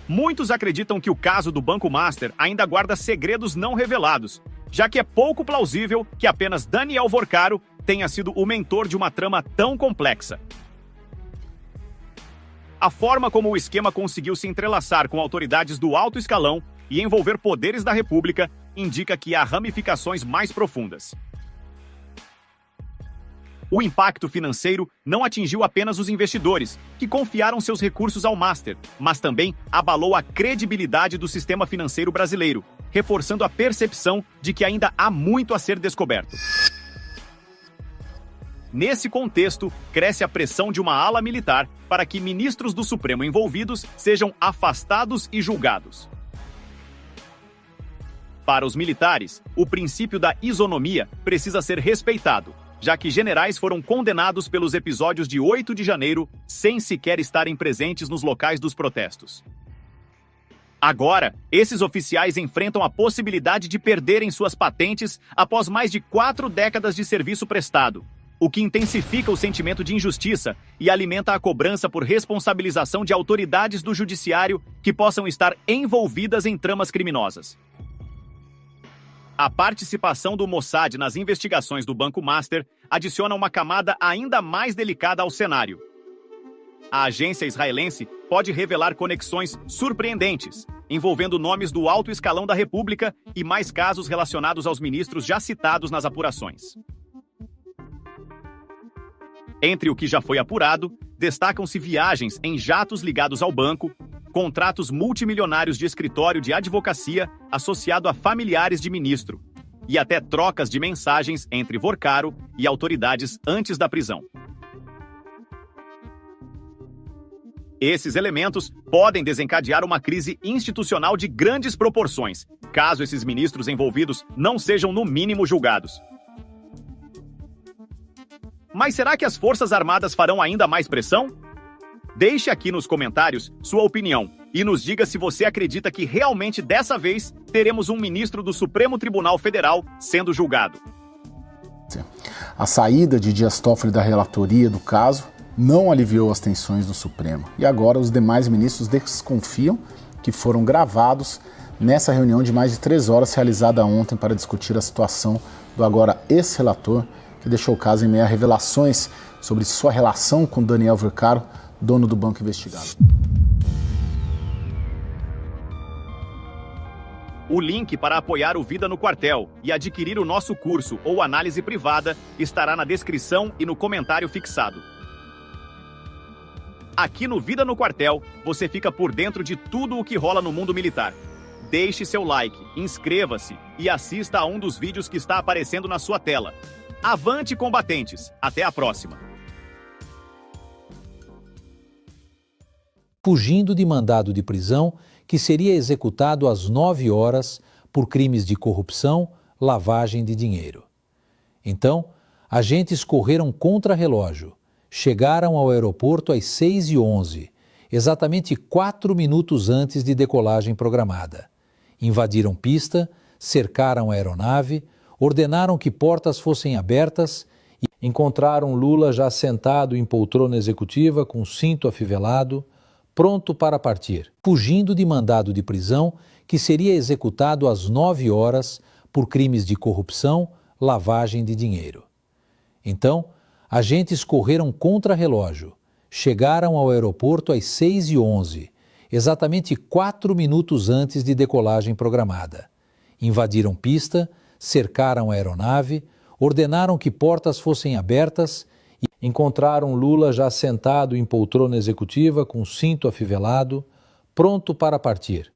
Muitos acreditam que o caso do Banco Master ainda guarda segredos não revelados, já que é pouco plausível que apenas Daniel Vorcaro tenha sido o mentor de uma trama tão complexa. A forma como o esquema conseguiu se entrelaçar com autoridades do alto escalão e envolver poderes da República indica que há ramificações mais profundas. O impacto financeiro não atingiu apenas os investidores, que confiaram seus recursos ao Master, mas também abalou a credibilidade do sistema financeiro brasileiro, reforçando a percepção de que ainda há muito a ser descoberto. Nesse contexto, cresce a pressão de uma ala militar para que ministros do Supremo envolvidos sejam afastados e julgados. Para os militares, o princípio da isonomia precisa ser respeitado, já que generais foram condenados pelos episódios de 8 de janeiro sem sequer estarem presentes nos locais dos protestos. Agora, esses oficiais enfrentam a possibilidade de perderem suas patentes após mais de 4 décadas de serviço prestado, o que intensifica o sentimento de injustiça e alimenta a cobrança por responsabilização de autoridades do judiciário que possam estar envolvidas em tramas criminosas. A participação do Mossad nas investigações do Banco Master adiciona uma camada ainda mais delicada ao cenário. A agência israelense pode revelar conexões surpreendentes, envolvendo nomes do alto escalão da República e mais casos relacionados aos ministros já citados nas apurações. Entre o que já foi apurado, destacam-se viagens em jatos ligados ao banco, contratos multimilionários de escritório de advocacia associado a familiares de ministro, e até trocas de mensagens entre Vorcaro e autoridades antes da prisão. Esses elementos podem desencadear uma crise institucional de grandes proporções, caso esses ministros envolvidos não sejam no mínimo julgados. Mas será que as Forças Armadas farão ainda mais pressão? Deixe aqui nos comentários sua opinião e nos diga se você acredita que realmente dessa vez teremos um ministro do Supremo Tribunal Federal sendo julgado. A saída de Dias Toffoli da relatoria do caso não aliviou as tensões no Supremo. E agora os demais ministros desconfiam que foram gravados nessa reunião de mais de 3 horas realizada ontem para discutir a situação do agora ex-relator, que deixou o caso em meio a revelações sobre sua relação com Daniel Vorcaro, dono do banco investigado. O link para apoiar o Vida no Quartel e adquirir o nosso curso ou análise privada estará na descrição e no comentário fixado. Aqui no Vida no Quartel, você fica por dentro de tudo o que rola no mundo militar. Deixe seu like, inscreva-se e assista a um dos vídeos que está aparecendo na sua tela. Avante, combatentes! Até a próxima! Fugindo de mandado de prisão que seria executado às 9 horas por crimes de corrupção, lavagem de dinheiro. Então, agentes correram contra relógio, chegaram ao aeroporto às 6h11, exatamente 4 minutos antes de decolagem programada. Invadiram pista, cercaram a aeronave, ordenaram que portas fossem abertas e encontraram Lula já sentado em poltrona executiva com cinto afivelado, pronto para partir, fugindo de mandado de prisão que seria executado às 9 horas por crimes de corrupção, lavagem de dinheiro. Então, agentes correram contra relógio, chegaram ao aeroporto às 6h11, exatamente 4 minutos antes de decolagem programada. Invadiram pista, cercaram a aeronave, ordenaram que portas fossem abertas e encontraram Lula já sentado em poltrona executiva com cinto afivelado, pronto para partir.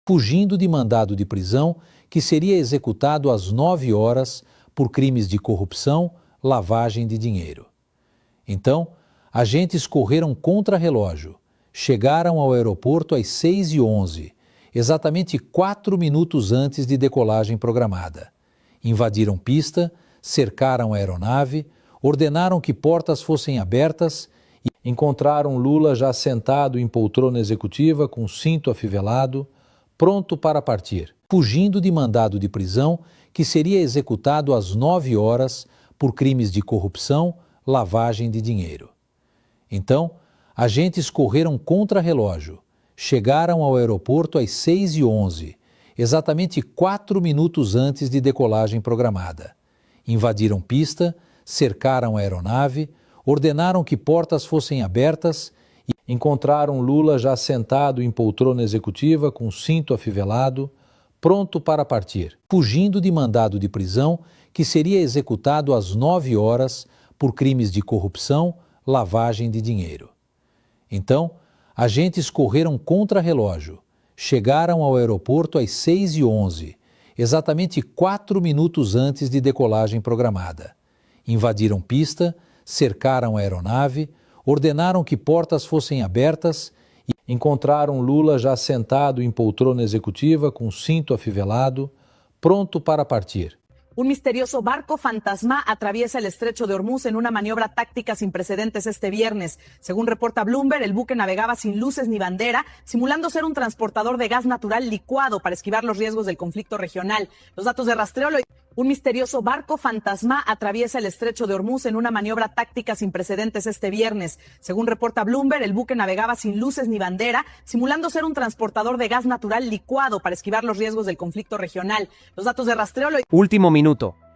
Fugindo de mandado de prisão que seria executado às 9 horas por crimes de corrupção, lavagem de dinheiro. Então, agentes correram contra relógio, chegaram ao aeroporto às 6h11, exatamente 4 minutos antes de decolagem programada. Invadiram pista, cercaram a aeronave, ordenaram que portas fossem abertas e encontraram Lula já sentado em poltrona executiva com cinto afivelado, pronto para partir, fugindo de mandado de prisão que seria executado às 9 horas por crimes de corrupção, lavagem de dinheiro. Então, agentes correram contra relógio, chegaram ao aeroporto às 6h11, exatamente 4 minutos antes de decolagem programada. Invadiram pista, cercaram a aeronave, ordenaram que portas fossem abertas e encontraram Lula já sentado em poltrona executiva com cinto afivelado, pronto para partir, fugindo de mandado de prisão que seria executado às 9 horas por crimes de corrupção, lavagem de dinheiro. Então, agentes correram contra relógio, chegaram ao aeroporto às 6h11, exatamente 4 minutos antes de decolagem programada. Invadiram pista, cercaram a aeronave, ordenaram que portas fossem abertas e encontraram Lula já sentado em poltrona executiva com cinto afivelado, pronto para partir. Un misterioso barco fantasma atraviesa el estrecho de Hormuz en una maniobra táctica sin precedentes este viernes. Según reporta Bloomberg, el buque navegaba sin luces ni bandera, simulando ser un transportador de gas natural licuado para esquivar los riesgos del conflicto regional. Los datos de rastreo Un misterioso barco fantasma atraviesa el estrecho de Hormuz en una maniobra táctica sin precedentes este viernes. Según reporta Bloomberg, el buque navegaba sin luces ni bandera, simulando ser un transportador de gas natural licuado para esquivar los riesgos del conflicto regional. Los datos de rastreo Último minuto.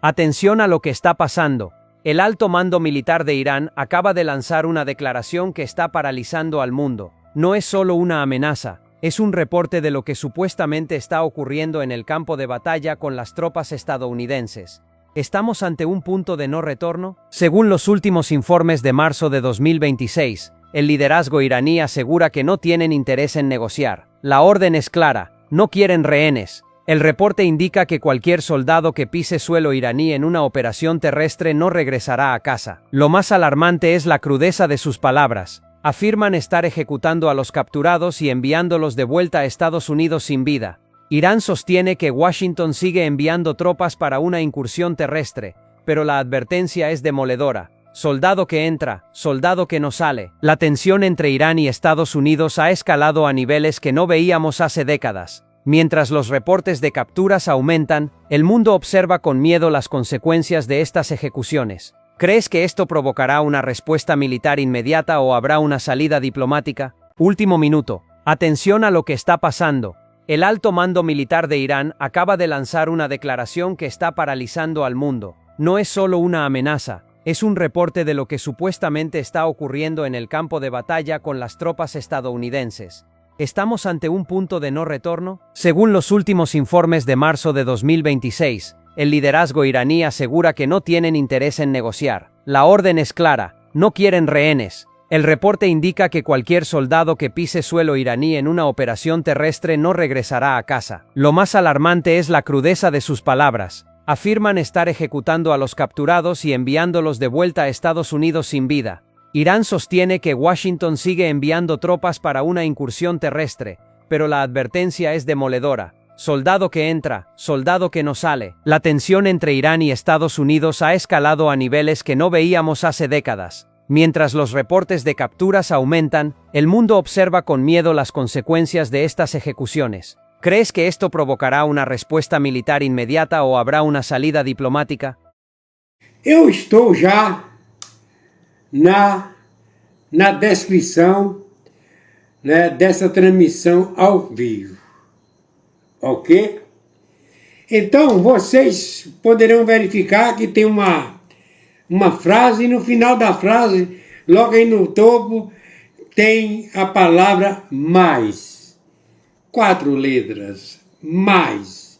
Atención a lo que está pasando. El alto mando militar de Irán acaba de lanzar una declaración que está paralizando al mundo. No es solo una amenaza. Es un reporte de lo que supuestamente está ocurriendo en el campo de batalla con las tropas estadounidenses. ¿Estamos ante un punto de no retorno? Según los últimos informes de marzo de 2026, el liderazgo iraní asegura que no tienen interés en negociar. La orden es clara, no quieren rehenes. El reporte indica que cualquier soldado que pise suelo iraní en una operación terrestre no regresará a casa. Lo más alarmante es la crudeza de sus palabras. Afirman estar ejecutando a los capturados y enviándolos de vuelta a Estados Unidos sin vida. Irán sostiene que Washington sigue enviando tropas para una incursión terrestre, pero la advertencia es demoledora. Soldado que entra, soldado que no sale. La tensión entre Irán y Estados Unidos ha escalado a niveles que no veíamos hace décadas. Mientras los reportes de capturas aumentan, el mundo observa con miedo las consecuencias de estas ejecuciones. ¿Crees que esto provocará una respuesta militar inmediata o habrá una salida diplomática? Último minuto. Atención a lo que está pasando. El alto mando militar de Irán acaba de lanzar una declaración que está paralizando al mundo. No es solo una amenaza, es un reporte de lo que supuestamente está ocurriendo en el campo de batalla con las tropas estadounidenses. ¿Estamos ante un punto de no retorno? Según los últimos informes de marzo de 2026, el liderazgo iraní asegura que no tienen interés en negociar. La orden es clara, no quieren rehenes. El reporte indica que cualquier soldado que pise suelo iraní en una operación terrestre no regresará a casa. Lo más alarmante es la crudeza de sus palabras. Afirman estar ejecutando a los capturados y enviándolos de vuelta a Estados Unidos sin vida. Irán sostiene que Washington sigue enviando tropas para una incursión terrestre, pero la advertencia es demoledora. Soldado que entra, soldado que no sale. La tensión entre Irán y Estados Unidos ha escalado a niveles que no veíamos hace décadas. Mientras los reportes de capturas aumentan, el mundo observa con miedo las consecuencias de estas ejecuciones. ¿Crees que esto provocará una respuesta militar inmediata o habrá una salida diplomática? Eu estou já na descrição, né, dessa transmissão ao vivo, ok? Então vocês poderão verificar que tem uma frase e no final da frase, logo aí no topo, tem a palavra mais. 4 letras, mais.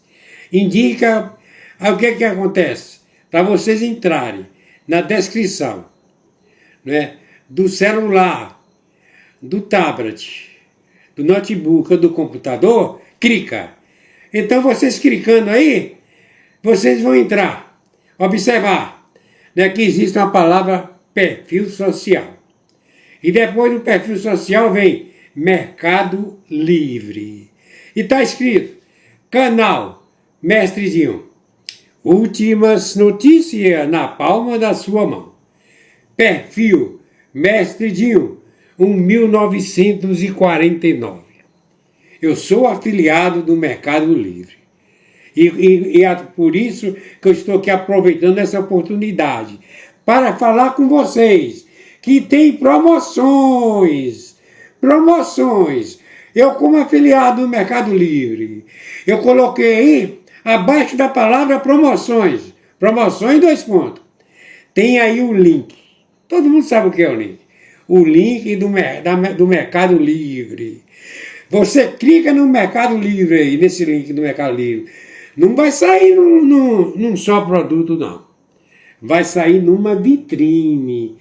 Indica o que acontece. Para vocês entrarem na descrição, né, do celular, do tablet, do notebook ou do computador, clica. Então vocês clicando aí, vocês vão entrar, observar, né, que existe uma palavra perfil social. E depois do perfil social vem Mercado Livre. E está escrito, canal Mestre Dinho. Últimas notícias na palma da sua mão. Perfil Mestre Dinho, 1949. Eu sou afiliado do Mercado Livre. E é por isso que eu estou aqui aproveitando essa oportunidade para falar com vocês que tem promoções. Eu, como afiliado do Mercado Livre, eu coloquei aí, abaixo da palavra promoções, 2 pontos. Tem aí o link. Todo mundo sabe o que é o link. O link do Mercado Livre. Você clica no Mercado Livre aí, nesse link do Mercado Livre. Não vai sair num só produto, não. Vai sair numa vitrine.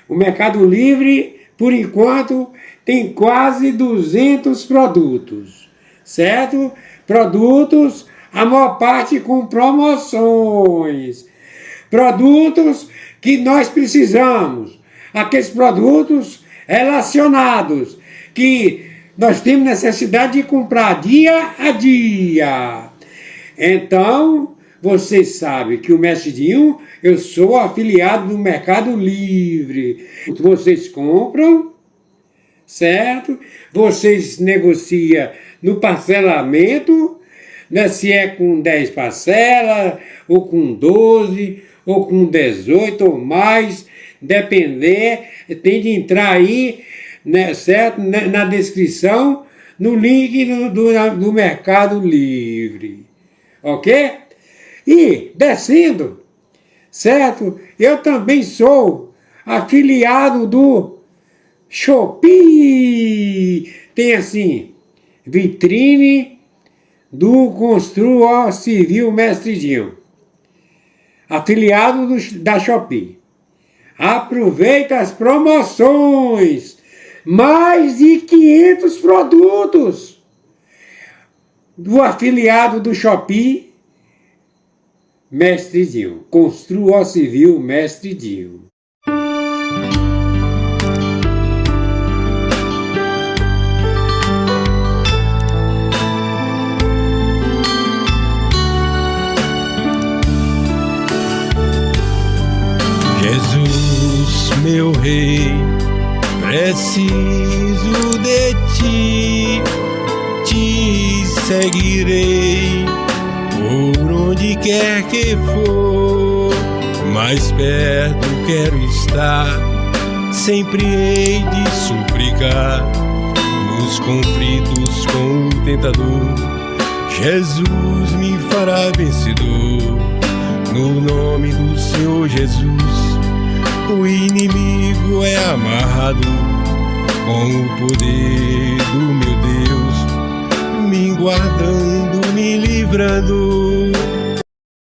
O Mercado Livre, por enquanto, tem quase 200 produtos, certo? Produtos, a maior parte com promoções. Produtos que nós precisamos. Aqueles produtos relacionados, que nós temos necessidade de comprar dia a dia. Então, vocês sabem que o Mestre Dinho, eu sou afiliado do Mercado Livre. Vocês compram, certo? Vocês negociam no parcelamento, né? Se é com 10 parcelas, ou com 12, ou com 18 ou mais, depender, tem de entrar aí, né, certo? Na descrição, no link do Mercado Livre, ok? E descendo, certo? Eu também sou afiliado do Shopee. Tem assim, vitrine do Construa Civil Mestre Dinho. Afiliado da Shopee. Aproveita as promoções. Mais de 500 produtos do afiliado do Shopee Mestre Dinho. Construa Civil Mestre Dinho. Jesus, meu rei, preciso de ti, te seguirei por onde quer que for, mais perto quero estar, sempre hei de suplicar, nos conflitos com o tentador, Jesus me fará vencedor, no nome do Senhor Jesus, o inimigo é amarrado, com o poder do meu Deus, me guardando, me livrando.